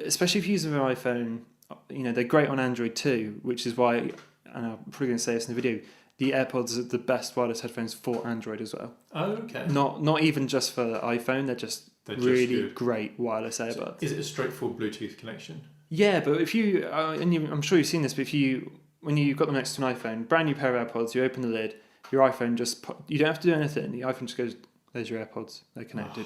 especially if you use them on iPhone, they're great on Android too, which is why, and I'm probably going to say this in the video, the AirPods are the best wireless headphones for Android as well. Oh, okay. Not even just for the iPhone. They're just really great wireless earbuds. So is it a straightforward Bluetooth connection? Yeah, but if you, I'm sure you've seen this, but when you've got them next to an iPhone, brand new pair of AirPods, you open the lid, your iPhone you don't have to do anything. The iPhone just goes, there's your AirPods, they're connected.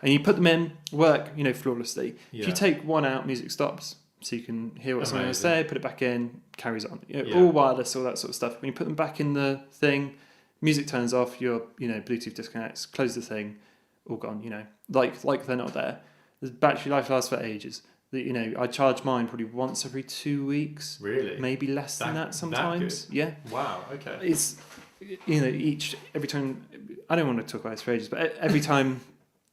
And you put them in, work, flawlessly. Yeah. If you take one out, music stops, so you can hear what someone has to say, put it back in, carries on. All wireless, all that sort of stuff. When you put them back in the thing, music turns off, your Bluetooth disconnects, close the thing, all gone. Like they're not there. The battery life lasts for ages. I charge mine probably once every 2 weeks. Really? Maybe less than that sometimes. That yeah. Wow. Okay. It's every time. I don't want to talk about this for ages, but every time.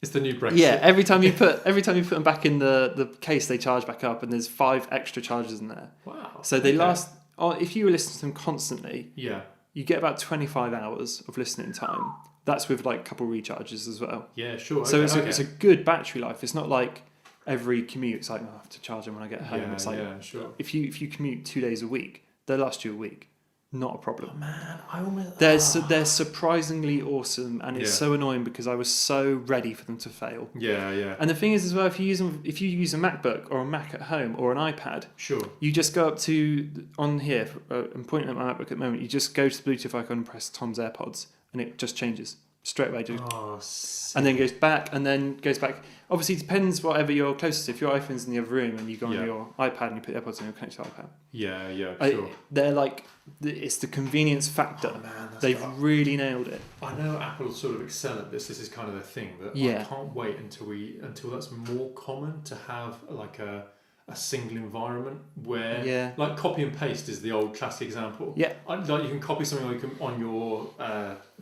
It's the new Brexit. Yeah. Every time you put them back in the case, they charge back up, and there's 5 extra charges in there. Wow. So they last. If you were listening to them constantly, yeah, you get about 25 hours of listening time. That's with like a couple recharges as well. Yeah, sure. So Okay, it's a good battery life. It's not like every commute. It's like, I have to charge them when I get home. Yeah, It's like, sure. if you commute 2 days a week, they'll last you a week. Not a problem. Oh, man, I almost... They're surprisingly awesome, and it's so annoying because I was so ready for them to fail. Yeah, yeah. And the thing is as well, if you use a MacBook or a Mac at home or an iPad, Sure. you just go up to on here. I'm pointing at my MacBook at the moment. You just go to the Bluetooth icon and press Tom's AirPods, and it just changes straight away. And then goes back, and then goes back. Obviously, it depends whatever you're closest to. If your iPhone's in the other room and you go on your iPad and you put the AirPods in, you'll connect to your iPad. Yeah, sure. They're like, it's the convenience factor. Oh, man, They've really nailed it. I know Apple sort of excel at this. This is kind of their thing, but I can't wait until that's more common to have like a single environment where like copy and paste is the old classic example. Yeah. Like you can copy something on your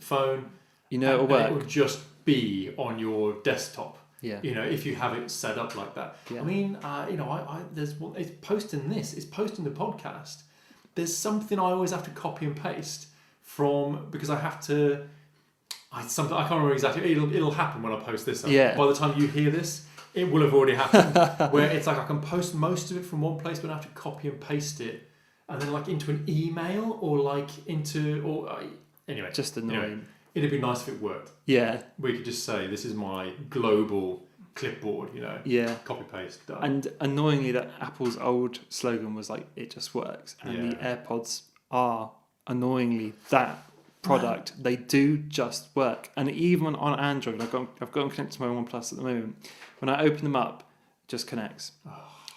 phone. It'll work. It will just be on your desktop. Yeah. If you have it set up like that. Yeah. I mean, it's posting this. It's posting the podcast. There's something I always have to copy and paste from because I have to. I can't remember exactly. It'll happen when I post this up. Yeah. By the time you hear this, it will have already happened. Where it's like I can post most of it from one place, but I have to copy and paste it, and then like into an email or anyway. Just annoying. Anyway, it'd be nice if it worked. Yeah. We could just say, this is my global clipboard, Yeah. copy paste, done. And annoyingly, that Apple's old slogan was like, it just works. And the AirPods are annoyingly that product. Man. They do just work. And even on Android, I've got them connected to my OnePlus at the moment. When I open them up, it just connects.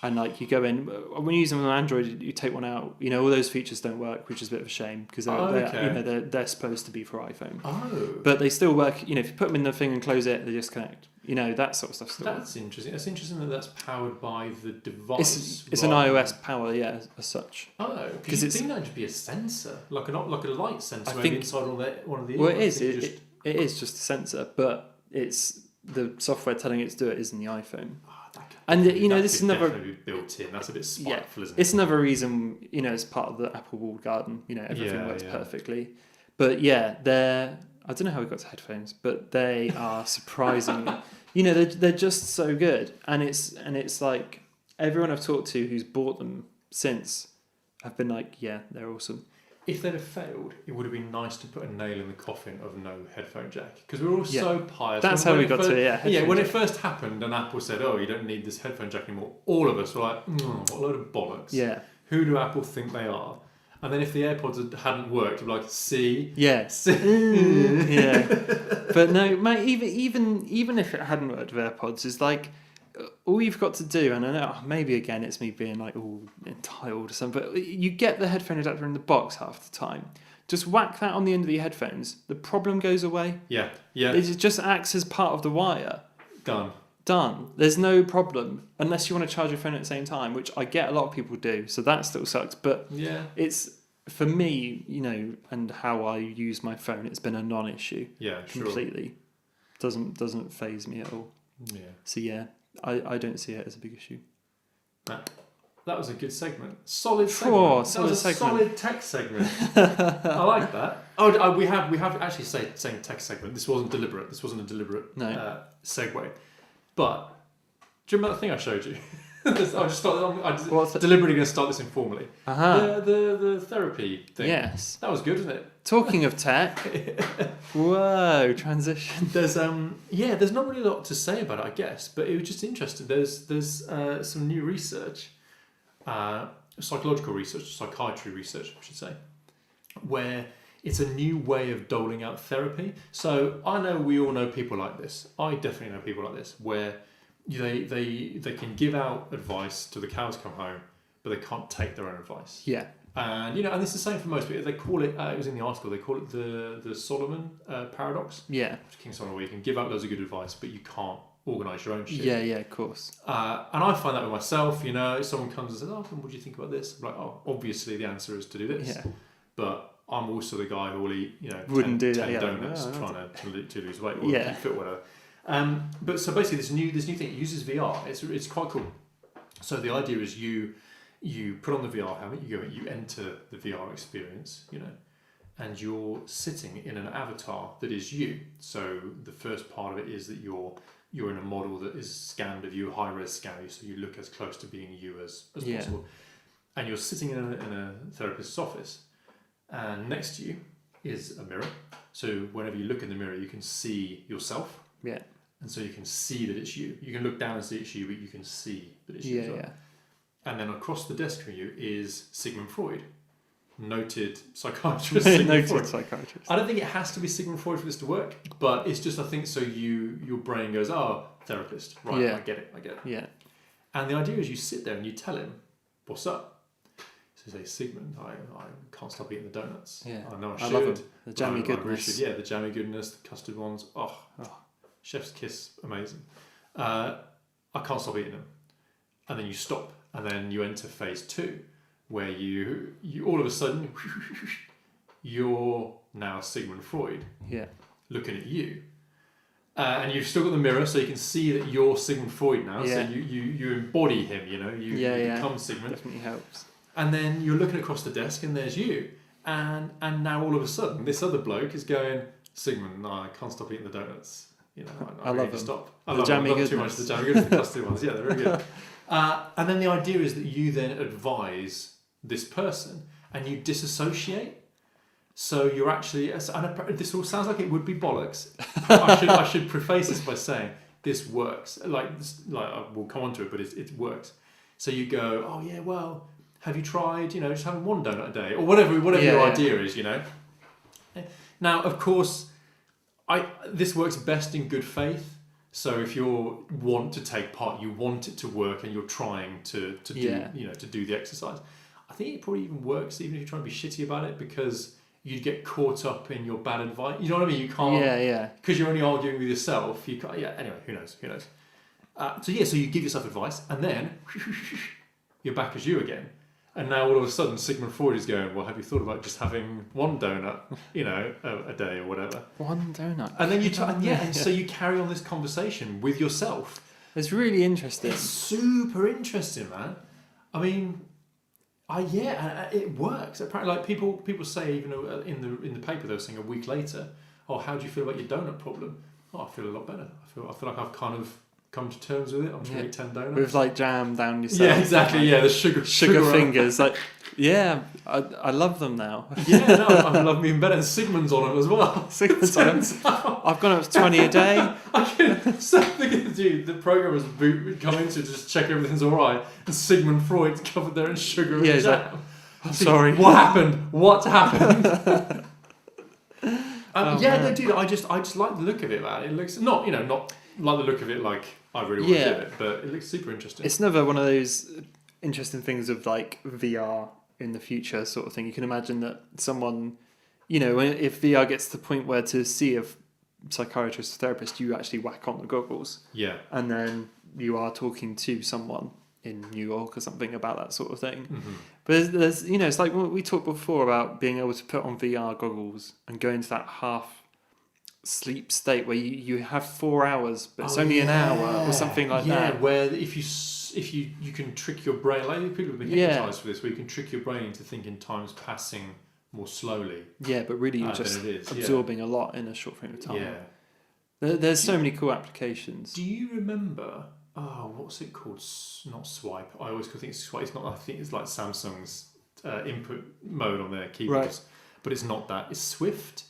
And like you go in when you use them on Android, you take one out. You know, all those features don't work, which is a bit of a shame because they're supposed to be for iPhone. Oh, but they still work. You know, if you put them in the thing and close it, they just connect. You know, that sort of stuff. Still that's interesting. That's interesting that that's powered by the device. It's an iOS power, yeah, as such. Oh, because you think that would just be a sensor, like a light sensor, maybe inside one of the. Well, it is. It is just a sensor, but it's the software telling it to do it is in the iPhone. And this is another definitely built in. That's a bit spiteful, isn't it? It's another reason, as part of the Apple walled garden, everything works perfectly. But yeah, I don't know how we got to headphones, but they are surprisingly, they're just so good. And it's like everyone I've talked to who's bought them since have been like, yeah, they're awesome. If they'd have failed, it would have been nice to put a nail in the coffin of no headphone jack. Because we're all so pious. That's how we got to it, when it first happened and Apple said, oh, you don't need this headphone jack anymore, all of us were like, what a load of bollocks. Yeah. Who do Apple think they are? And then if the AirPods hadn't worked, we'd be like, see? Yeah. Yeah. But no, mate, even if it hadn't worked with AirPods, it's like, all you've got to do, and I know maybe again it's me being like all entitled or something, but you get the headphone adapter in the box half the time. Just whack that on the end of your headphones. The problem goes away. Yeah, yeah. It just acts as part of the wire. Done. There's no problem unless you want to charge your phone at the same time, which I get a lot of people do. So that still sucks. But yeah, it's for me, and how I use my phone. It's been a non-issue. Yeah, sure. Completely. Doesn't faze me at all. Yeah. So yeah. I don't see it as a big issue. That was a good segment. Solid segment. Solid tech segment. I like that. Oh, we have actually saying tech segment. This wasn't deliberate. This wasn't a deliberate segue. But do you remember that thing I showed you? I'm deliberately going to start this informally. The therapy thing. Yes. That was good, wasn't it? Talking of tech. Whoa, transition. There's not really a lot to say about it, I guess, but it was just interesting. There's some new research, psychological research, psychiatry research, I should say, where it's a new way of doling out therapy. So I know we all know people like this. I definitely know people like this, where they can give out advice till the cows come home, but they can't take their own advice. Yeah. And and it's the same for most people. They call it. It was in the article. They call it the Solomon paradox. Yeah. King Solomon, where you can give out loads of good advice, but you can't organise your own shit. Yeah, of course. And I find that with myself. If someone comes and says, "Oh, what do you think about this?" I'm like, "Oh, obviously the answer is to do this." Yeah. But I'm also the guy who will eat, wouldn't 10 do that, donuts trying to lose weight or keep fit, whatever. But so basically, this new thing, it uses VR. It's quite cool. So the idea is you put on the VR helmet, you enter the VR experience, and you're sitting in an avatar that is you. So the first part of it is that you're in a model that is scanned of you, high res scan of you, so you look as close to being you as possible. And you're sitting in a therapist's office, and next to you is a mirror. So whenever you look in the mirror, you can see yourself. Yeah. And so you can see that it's you. You can look down and see it's you, but you can see that it's you. Yeah. And then across the desk from you is Sigmund Freud, noted psychiatrist. I don't think it has to be Sigmund Freud for this to work, but it's just, I think, so your brain goes, oh, therapist, right? Yeah. I get it. Yeah. And the idea is you sit there and you tell him, what's up? So you say, Sigmund, I can't stop eating the donuts. Yeah. I know I should. Love them. The jammy goodness. The jammy goodness, the custard ones. Oh. Chef's kiss, amazing. I can't stop eating them. And then you stop. And then you enter phase 2, where you all of a sudden, you're now Sigmund Freud. Yeah. Looking at you. And you've still got the mirror, so you can see that you're Sigmund Freud now. Yeah. So you embody him, you become Sigmund. Definitely helps. And then you're looking across the desk, and there's you. And now all of a sudden, this other bloke is going, Sigmund, no, I can't stop eating the donuts. I love them. Stop. I love too much the jammy goodness, the custard ones. Yeah, they're very good. And then the idea is that you then advise this person and you disassociate. So you're actually, and this all sounds like it would be bollocks. I should preface this by saying this works. We'll come on to it, but it works. So you go, oh yeah, well, have you tried, just having one donut a day or whatever your idea is, Now, of course, this works best in good faith. So if you want to take part, you want it to work, and you're trying to do the exercise. I think it probably even works even if you're trying to be shitty about it, because you'd get caught up in your bad advice. You know what I mean? You can't. Because you're only arguing with yourself. You can't. Yeah. Anyway, who knows? So you give yourself advice, and then you're back as you again. And now all of a sudden, Sigmund Freud is going, well, have you thought about just having one donut, a day or whatever? One donut. And then so you carry on this conversation with yourself. It's really interesting. It's super interesting, man. I mean, it works. Apparently, like people say, even in the paper they were saying a week later, oh, how do you feel about your donut problem? Oh, I feel a lot better. I feel like I've kind of come to terms with it. I'm just going to eat 10 donuts. With like jam down yourself. Yeah, exactly. Yeah, the sugar fingers. Like, I love them now. I love them even better. And Sigmund's on them as well. Sigmund's on them. I've gone up to 20 a day. Dude, the programmer's boot would come into to just check everything's all right, and Sigmund Freud's covered there in sugar and jam. Like, I'm sorry. What happened? What happened? Dude, I just like the look of it, man. It looks not like the look of it like I really want to do it, but it looks super interesting. It's another one of those interesting things of like VR in the future sort of thing. You can imagine that someone, if VR gets to the point where to see a psychiatrist or therapist, you actually whack on the goggles. Yeah. And then you are talking to someone in New York or something about that sort of thing. Mm-hmm. But there's it's like what we talked before about being able to put on VR goggles and go into that half sleep state where you have 4 hours but it's only an hour or something like that. Yeah, where if you can trick your brain, like people have been hypnotized for this, where you can trick your brain into thinking time's passing more slowly. Yeah, but really you're just absorbing a lot in a short frame of time. Yeah. There's so many cool applications. Do you remember what's it called? Not Swipe. I always think it's Swipe. It's not. I think it's like Samsung's input mode on their keyboards, right. But it's not that. It's Swift.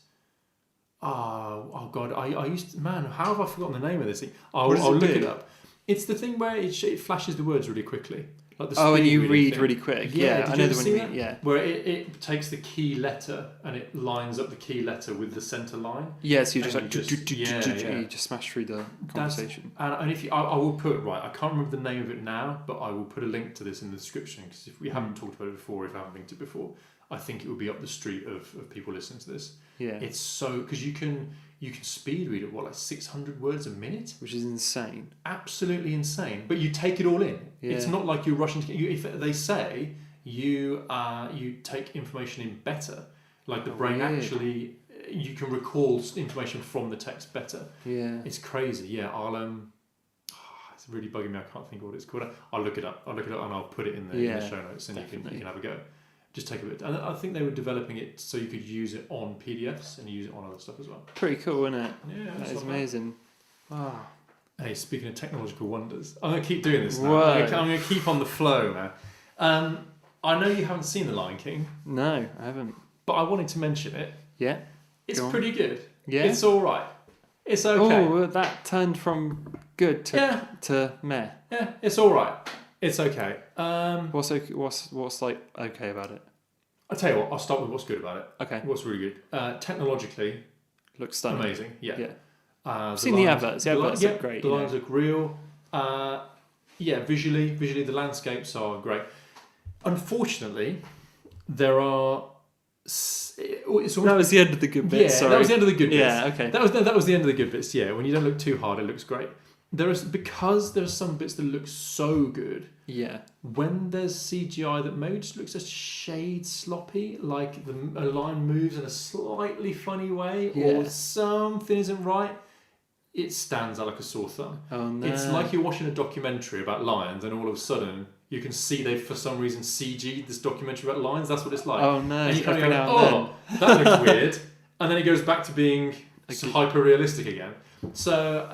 Oh God! I used to, man. How have I forgotten the name of this thing? I'll look it up. It's the thing where it flashes the words really quickly. Like the and you read thing. really quick. Yeah, I know the one you mean. Yeah, where it takes the key letter and it lines up the key letter with the center line. Yeah, so you just smash through the conversation. And if I will put I can't remember the name of it now, but I will put a link to this in the description, because if we haven't talked about it before, if I haven't linked it before, I think it would be up the street of people listening to this. Yeah, it's so, because you can speed read at like 600 words a minute, which is insane. Absolutely insane. But you take it all in. Yeah. It's not like you're rushing to if they say you take information in better, like the brain actually, you can recall information from the text better. Yeah, it's crazy. Yeah, it's really bugging me. I can't think of what it's called. I'll look it up and I'll put it in the show notes, and you can have a go. Just take a bit. And I think they were developing it so you could use it on PDFs and use it on other stuff as well. Pretty cool, isn't it? Yeah, that is amazing. Wow. Hey, speaking of technological wonders, I'm going to keep doing this now. I'm going to keep on the flow now. I know you haven't seen The Lion King. No, I haven't. But I wanted to mention it. Yeah. It's pretty good. Yeah. It's all right. It's okay. Oh, that turned from good to meh. Yeah, it's all right. It's okay. What's like okay about it? I'll tell you what. I'll start with what's good about it. Okay. What's really good? Technologically, looks stunning. Amazing. Yeah. I've seen the adverts. The adverts look great. The lines look real. Visually, the landscapes are great. Unfortunately, there are. That was the end of the good bits. Yeah, sorry. That was the end of the good bits. Yeah, okay. That was the end of the good bits. Yeah, when you don't look too hard, it looks great. Because there are some bits that look so good. Yeah. When there's CGI that maybe just looks a shade sloppy, like a line moves in a slightly funny way, or something isn't right, it stands out like a sore thumb. Oh no! It's like you're watching a documentary about lions, and all of a sudden you can see they've for some reason CG'd this documentary about lions. That's what it's like. Oh no! And you kind of go, that looks weird, and then it goes back to being hyper realistic again. So.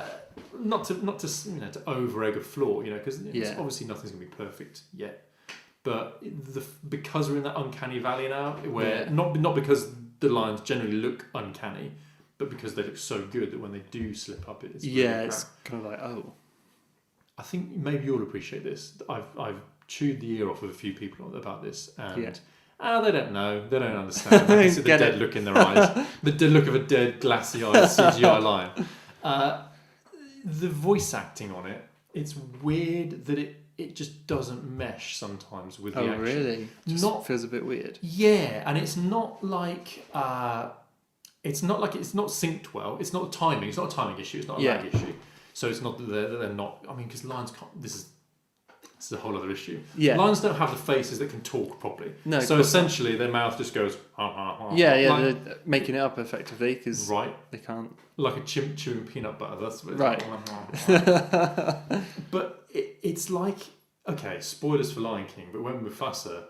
Not to over egg a floor, because obviously nothing's gonna be perfect yet. But because we're in that uncanny valley now, where not because the lions generally look uncanny, but because they look so good that when they do slip up, it's it's kind of like I think maybe you'll appreciate this. I've chewed the ear off of a few people about this, and they don't know, they don't understand. They see the dead look in their eyes, the look of a dead glassy-eyed CGI lion. the voice acting on it, it's weird that it just doesn't mesh sometimes with the action. Oh, really? Just feels a bit weird. Yeah, and it's not like it's not synced well. It's not timing. It's not a timing issue. It's not a lag issue. So it's not that they're not. I mean, because lions can't. This is a whole other issue. Yeah. Lions don't have the faces that can talk properly. No. So essentially, their mouth just goes. They're making it up effectively because they can't. Like a chimp chewing peanut butter. That's what it's right. But it's like, okay, spoilers for Lion King, but when Mufasa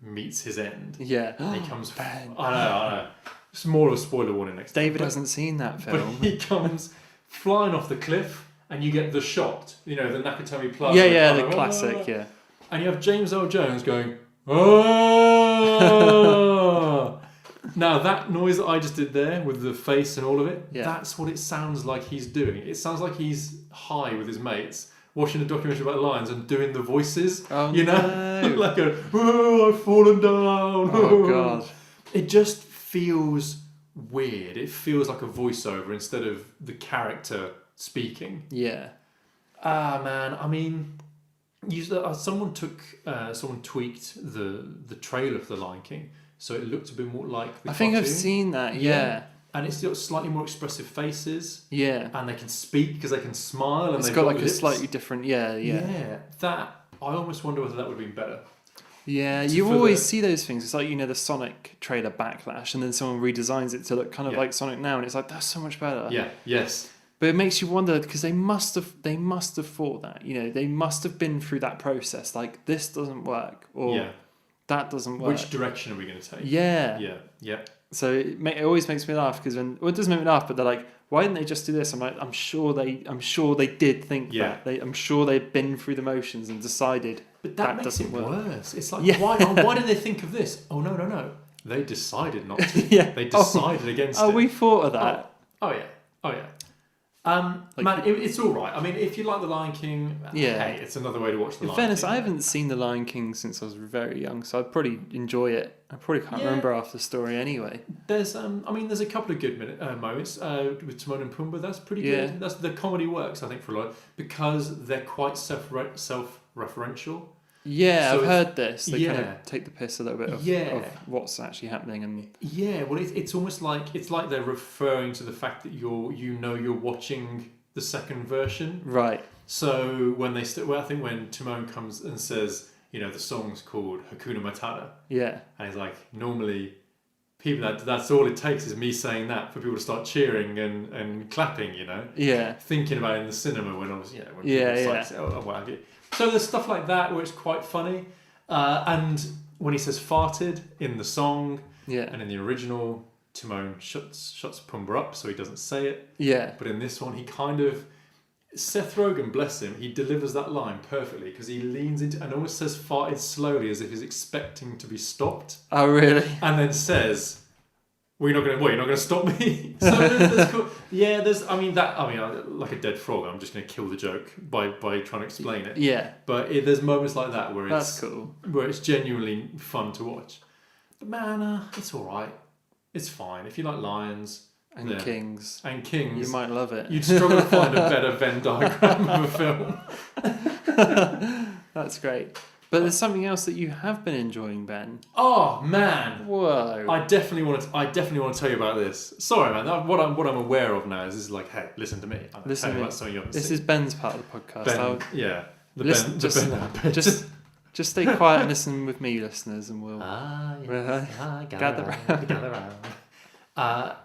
meets his end, yeah, and he comes. I know. It's more of a spoiler warning next time. David hasn't seen that film. But he comes flying off the cliff, and you get the shot. You know, the Nakatomi Plaza. Yeah, the classic. Yeah. And you have James Earl Jones going, oh! Now, that noise that I just did there with the face and all of it, that's what it sounds like he's doing. It sounds like he's high with his mates, watching a documentary about lions and doing the voices. Oh, you know? Like I've fallen down. Oh, God. It just feels weird. It feels like a voiceover instead of the character speaking. Yeah. Man. I mean, someone tweaked the trailer for The Lion King, so it looked a bit more like the I think cartoon. I've seen that. Yeah. And it's got slightly more expressive faces. Yeah. And they can speak because they can smile. And it's they've got like lips. a slightly different. Yeah. Yeah. That I almost wonder whether that would have been better. Yeah, you always see those things. It's like, the Sonic trailer backlash, and then someone redesigns it to look kind of like Sonic now, and it's like, that's so much better. Yeah, yes. But it makes you wonder, because they must have thought that, they must have been through that process. Like, this doesn't work, or that doesn't work. Which direction are we going to take? Yeah. Yeah. So it always makes me laugh, because it doesn't make me laugh, but they're like, why didn't they just do this? I'm like, I'm sure they did think that. I'm sure they'd been through the motions and decided. But that makes it worse. It's like, why did they think of this? Oh, no. They decided not to. They decided against it. Oh, we thought of that. Oh yeah. It's all right. I mean, if you like The Lion King, hey, it's another way to watch The Lion King. In fairness, I haven't seen The Lion King since I was very young, so I'd probably enjoy it. I probably can't remember half the story anyway. There's there's a couple of good moments with Timon and Pumbaa. That's pretty good. That's the comedy works, I think, for a lot because they're quite self-referential. Yeah, so I've heard this. They kind of take the piss a little bit of what's actually happening, and well, it's almost like they're referring to the fact that you're watching the second version, right? So when I think when Timon comes and says, the song's called Hakuna Matata, and he's like, normally people that's all it takes is me saying that for people to start cheering and clapping, thinking about it in the cinema when obviously when people say, oh, what have you. So there's stuff like that where it's quite funny. And when he says farted in the song and in the original, Timon shuts Pumbaa up so he doesn't say it. Yeah. But in this one, he kind of... Seth Rogen, bless him, he delivers that line perfectly because he leans into and almost says farted slowly as if he's expecting to be stopped. Oh, really? And then says... You're not going to stop me? So there's cool. Yeah, like a dead frog, I'm just going to kill the joke by trying to explain it. Yeah. But there's moments like that where that's cool. Where it's genuinely fun to watch. But man, it's all right. It's fine. If you like lions... And kings. You might love it. You'd struggle to find a better Venn diagram of a film. That's great. But there's something else that you have been enjoying, Ben. Oh man! Whoa! I definitely want to tell you about this. Sorry, man. What I'm aware of now is this is like, hey, listen to me. Listen to me. This is Ben's part of the podcast. Just stay quiet and listen with me, listeners, and we'll gather around.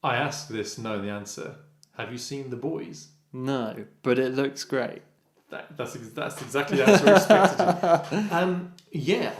I asked this, know the answer. Have you seen The Boys? No, but it looks great. That's exactly the answer I expected.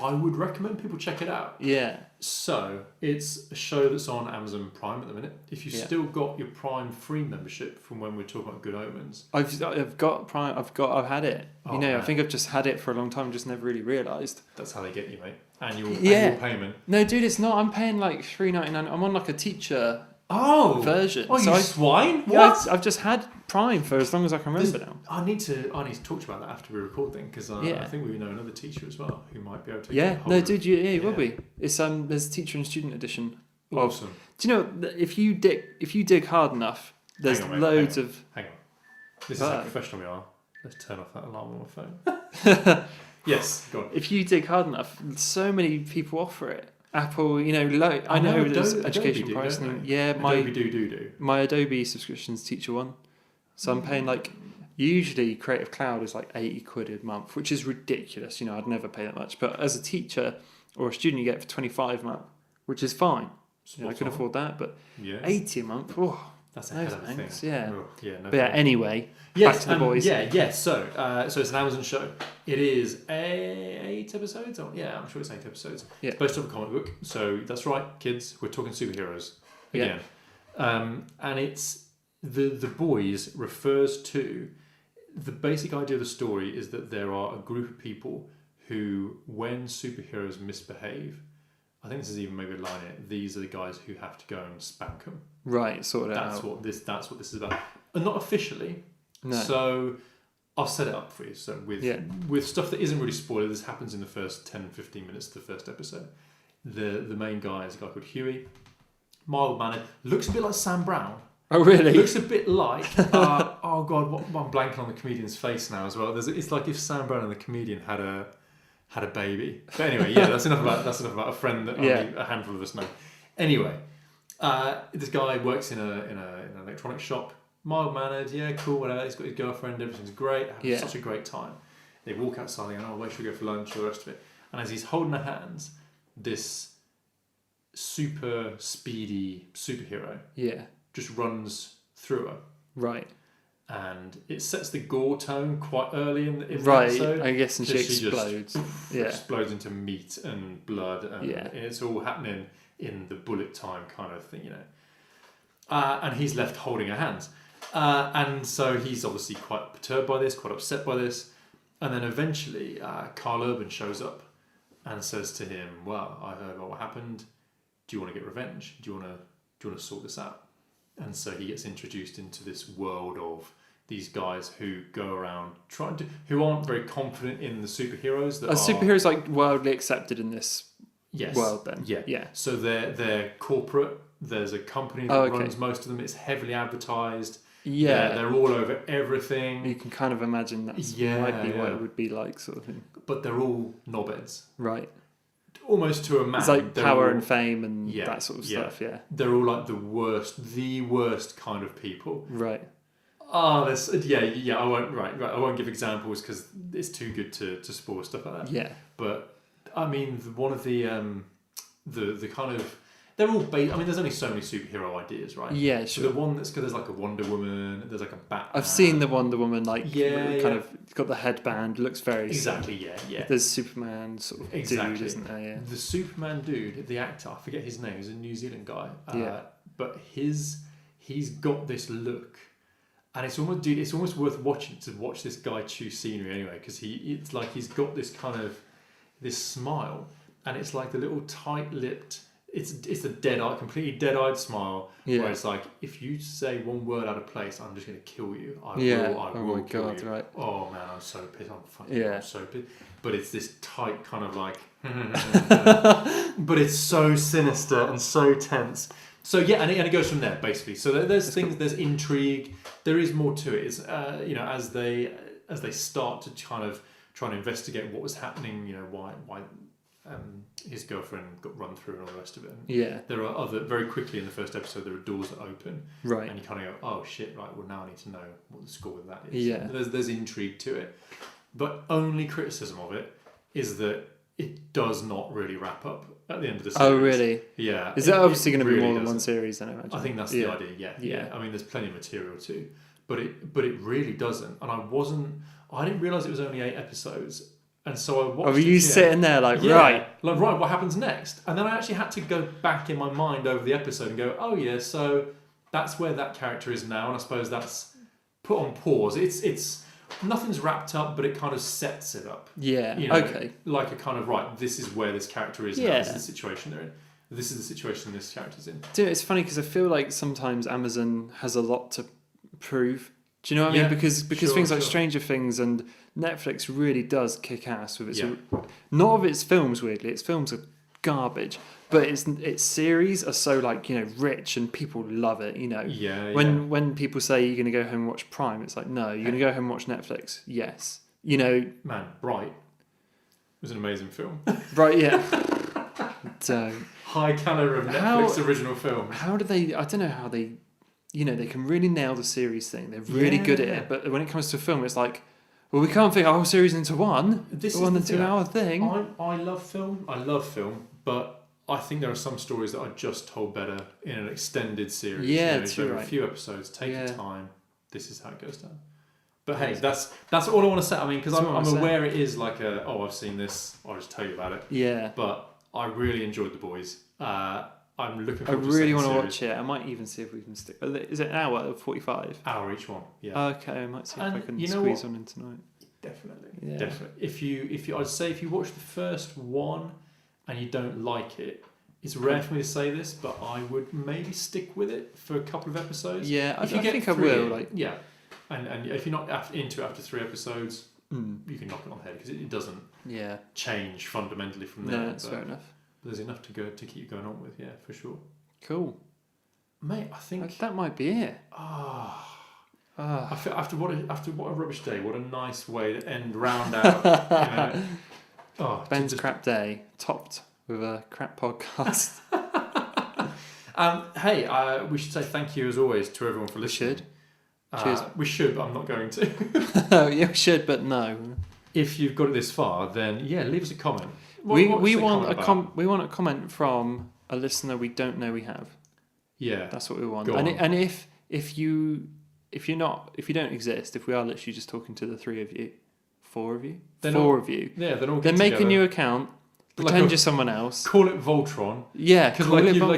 I would recommend people check it out. Yeah. So it's a show that's on Amazon Prime at the minute. If you've still got your Prime free membership from when we're talking about Good Omens, I've got Prime. I've had it. Oh, I think I've just had it for a long time. Just never really realised. That's how they get you, mate. Annual payment. No, dude, it's not. I'm paying like $3.99. I'm on like a teacher. Version. Oh, you swine! What? Yeah, I've just had Prime for as long as I can remember now. I need to talk to you about that after we record then, because I think we know another teacher as well who might be able to. It will be. It's there's teacher and student edition. Awesome. Do you know if you dig hard enough, there's loads of. Hang on. This is how professional we are. Let's turn off that alarm on my phone. Yes, go on. If you dig hard enough, so many people offer it. Apple, I know there's education pricing. Yeah, Adobe do. my Adobe subscription's Teacher One, so I'm paying usually Creative Cloud is like £80 a month, which is ridiculous. I'd never pay that much, but as a teacher or a student, you get it for 25 a month, which is fine. I can afford that, but 80 a month. Oh, that's a hell of a thing. Yeah. Oh, yeah. No. But anyway, yes, back to the boys. Yeah. So it's an Amazon show. It is 8 episodes. I'm sure it's 8 episodes. Yeah. It's based off a comic book. So that's right, kids. We're talking superheroes again. Yeah. And it's the boys refers to the basic idea of the story is that there are a group of people who, when superheroes misbehave, I think this is even maybe a line in it, these are the guys who have to go and spank them. Right, sort it That's out. what this is about. And not officially. No. So I'll set it up for you. So with stuff that isn't really spoiler, this happens in the first 10-15 minutes of the first episode. The main guy is a guy called Huey. Mild-mannered. Looks a bit like Sam Brown. Oh, really? Looks a bit like... oh, God, I'm blanking on the comedian's face now as well. It's like if Sam Brown and the comedian had a baby. But anyway, that's enough about a friend that only a handful of us know. Anyway, this guy works in an electronics shop. Mild-mannered, cool, whatever. He's got his girlfriend, everything's great. Having such a great time. They walk outside and where should we go for lunch, all the rest of it. And as he's holding their hands, this super speedy superhero just runs through her. Right. And it sets the gore tone quite early in the Right, episode. I guess, and she explodes. Explodes into meat and blood, and it's all happening in the bullet time kind of thing, and he's left holding her hands. And so he's obviously quite perturbed by this, quite upset by this. And then eventually Carl Urban shows up and says to him, well, I heard about what happened. Do you want to get revenge? Do you want to sort this out? And so he gets introduced into this world of these guys who go around who aren't very confident in the superheroes. Are superheroes wildly accepted in this world then? Yeah. So they're corporate. There's a company that runs most of them. It's heavily advertised. Yeah. They're all over everything. You can kind of imagine that might be what it would be like, sort of thing. But they're all knobheads. Right. Almost to a man. It's like power and fame and that sort of stuff, They're all like the worst kind of people. Right. Oh, I won't give examples because it's too good to spoil stuff like that. Yeah. But I mean, one of the kind of they're all based. I mean, there's only so many superhero ideas, right? Yeah, sure. So the one there's like a Wonder Woman. There's like a Batman. I've seen the Wonder Woman, kind of got the headband. Looks very exactly. Yeah. There's Superman sort of dude, isn't there? Yeah. The Superman dude, the actor, I forget his name. He's a New Zealand guy. But he's got this look. And it's almost worth watching to watch this guy chew scenery anyway, because it's like he's got this kind of this smile, and it's like the little tight-lipped. It's a completely dead-eyed smile. Yeah. Where it's like, if you say one word out of place, I'm just going to kill you. I will kill you. Right. Oh man, I'm so pissed. I'm so pissed. But it's this tight kind of like, but it's so sinister and so tense. So and it goes from there basically. So there's things, there's intrigue. There is more to it. It's as they start to kind of try and investigate what was happening. Why his girlfriend got run through and all the rest of it. And there are very quickly in the first episode there are doors that open. Right. And you kind of go, oh shit, right. Well, now I need to know what the score with that is. Yeah. There's intrigue to it, but only criticism of it is that it does not really wrap up at the end of the series. Oh, really? Yeah. Is that obviously going to be more than one series then, I imagine? I think that's the idea, yeah. I mean, there's plenty of material too. But it really doesn't. And I didn't realise it was only 8 episodes. And so I watched were you sitting there right, what happens next? And then I actually had to go back in my mind over the episode and go, oh yeah, so that's where that character is now. And I suppose that's put on pause. It's nothing's wrapped up, but it kind of sets it up. Yeah. Okay. Like a kind of this is where this character is now. This is the situation they're in. This is the situation this character's in. Dude, it's funny because I feel like sometimes Amazon has a lot to prove. Do you know what I mean? Because things like Stranger Things and Netflix really does kick ass with its not of its films. Weirdly, its films are garbage. But its series are so like, you know, rich and people love it, you know. Yeah. When people say you're going to go home and watch Prime, it's like, no, you're going to go home and watch Netflix. Yes. You know. Man, Bright was an amazing film. Right, yeah. Don't. High caliber of Netflix original film. How do they, I don't know how they, you know, they can really nail the series thing. They're really good at it. But when it comes to film, it's like, well, we can't fit our whole series into one. This one is the 2 hour thing. I love film. But I think there are some stories that are just told better in an extended series. Yeah, it's over right. a few episodes. Take your time. This is how it goes down. But hey, that's all I want to say. I mean, because I'm aware it is like I've seen this. I'll just tell you about it. Yeah. But I really enjoyed The Boys. I'm looking forward I really want to watch it. I might even see if we can stick. Is it an hour or 45? Hour each one. Yeah. Okay, I might see if I can squeeze one in tonight. Definitely. Yeah. Definitely. If you, I'd say if you watch the first one and you don't like it, it's rare for me to say this, but I would maybe stick with it for a couple of episodes. Yeah, I think I three will. in, Like, yeah, and if you're not into it after 3 episodes, you can knock it on the head because it doesn't change fundamentally from there. No, that's fair enough. But there's enough to keep going on with, yeah, for sure. Cool, mate. I think that might be it. After what a rubbish day, what a nice way to round out. You know? Ben's crap day topped with a crap podcast. Hey, we should say thank you as always to everyone for listening. Cheers. We should, but I'm not going to. Yeah, we should, but no. If you've got it this far, then leave us a comment. We want a comment from a listener we don't know we have. Yeah, that's what we want. Go on. And if you don't exist, if we are literally just talking to the 3 of you, 4 of you, yeah, then make a new account. Pretend you're someone else. Call it Voltron. Yeah, because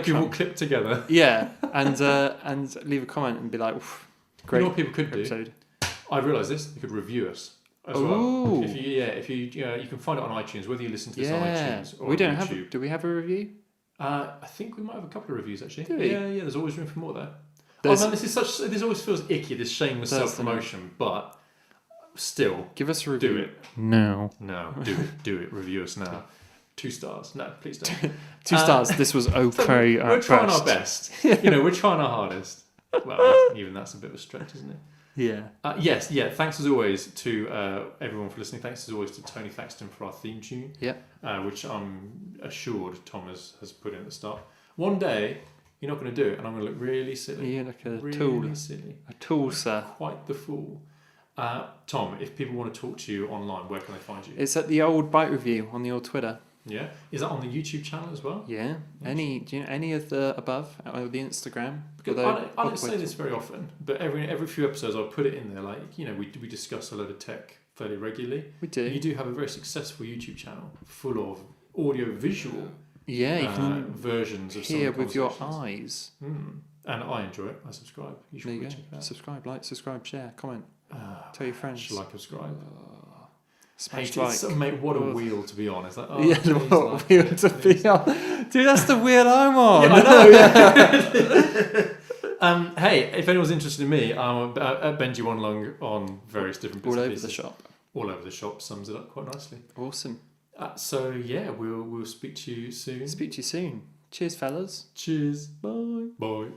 you've all clipped together. Yeah, and leave a comment and be like, great. You know what people could episode. do? I realised this. They could review us as well. If you can find it on iTunes. Whether you listen to this on iTunes or we don't YouTube. have. Do we have a review? I think we might have a couple of reviews actually. Do we? Yeah. There's always room for more there. Man, this always feels icky. This shameless self-promotion, but still, give us a review. Do it. No, do it. Review us now. 2 stars. No, please don't. 2 stars. This was okay. We're trying our best. We're trying our hardest. Well, even that's a bit of a stretch, isn't it? Yeah. Yes. Thanks as always to everyone for listening. Thanks as always to Tony Thaxton for our theme tune. Yeah. Which I'm assured Tom has put in at the start. One day you're not going to do it, and I'm going to look really silly. You're like a really tool. Silly. A tool, sir. Quite the fool. Tom, if people want to talk to you online, where can they find you? It's at the old Bite Review on the old Twitter. Yeah, is that on the YouTube channel as well? Yeah. Do you know any of the above? Or the Instagram? I don't say this very often, but every few episodes I'll put it in there. Like, we discuss a load of tech fairly regularly. We do. You do have a very successful YouTube channel full of audio visual. Yeah, you can versions of hear some with your eyes. And I enjoy it. I subscribe. You should there you go. Subscribe, share, comment. Tell your friends. Like, subscribe. Smash mate, what a wheel to be on. It's like, what a wheel to be on. Dude, that's the wheel I'm on. Yeah, I know, yeah. Hey, if anyone's interested in me, I'm at Benji One Lung on various different bits all and over pieces. the shop. All over the shop sums it up quite nicely. Awesome. So yeah, we'll speak to you soon. Cheers, fellas. Cheers. Bye. Bye.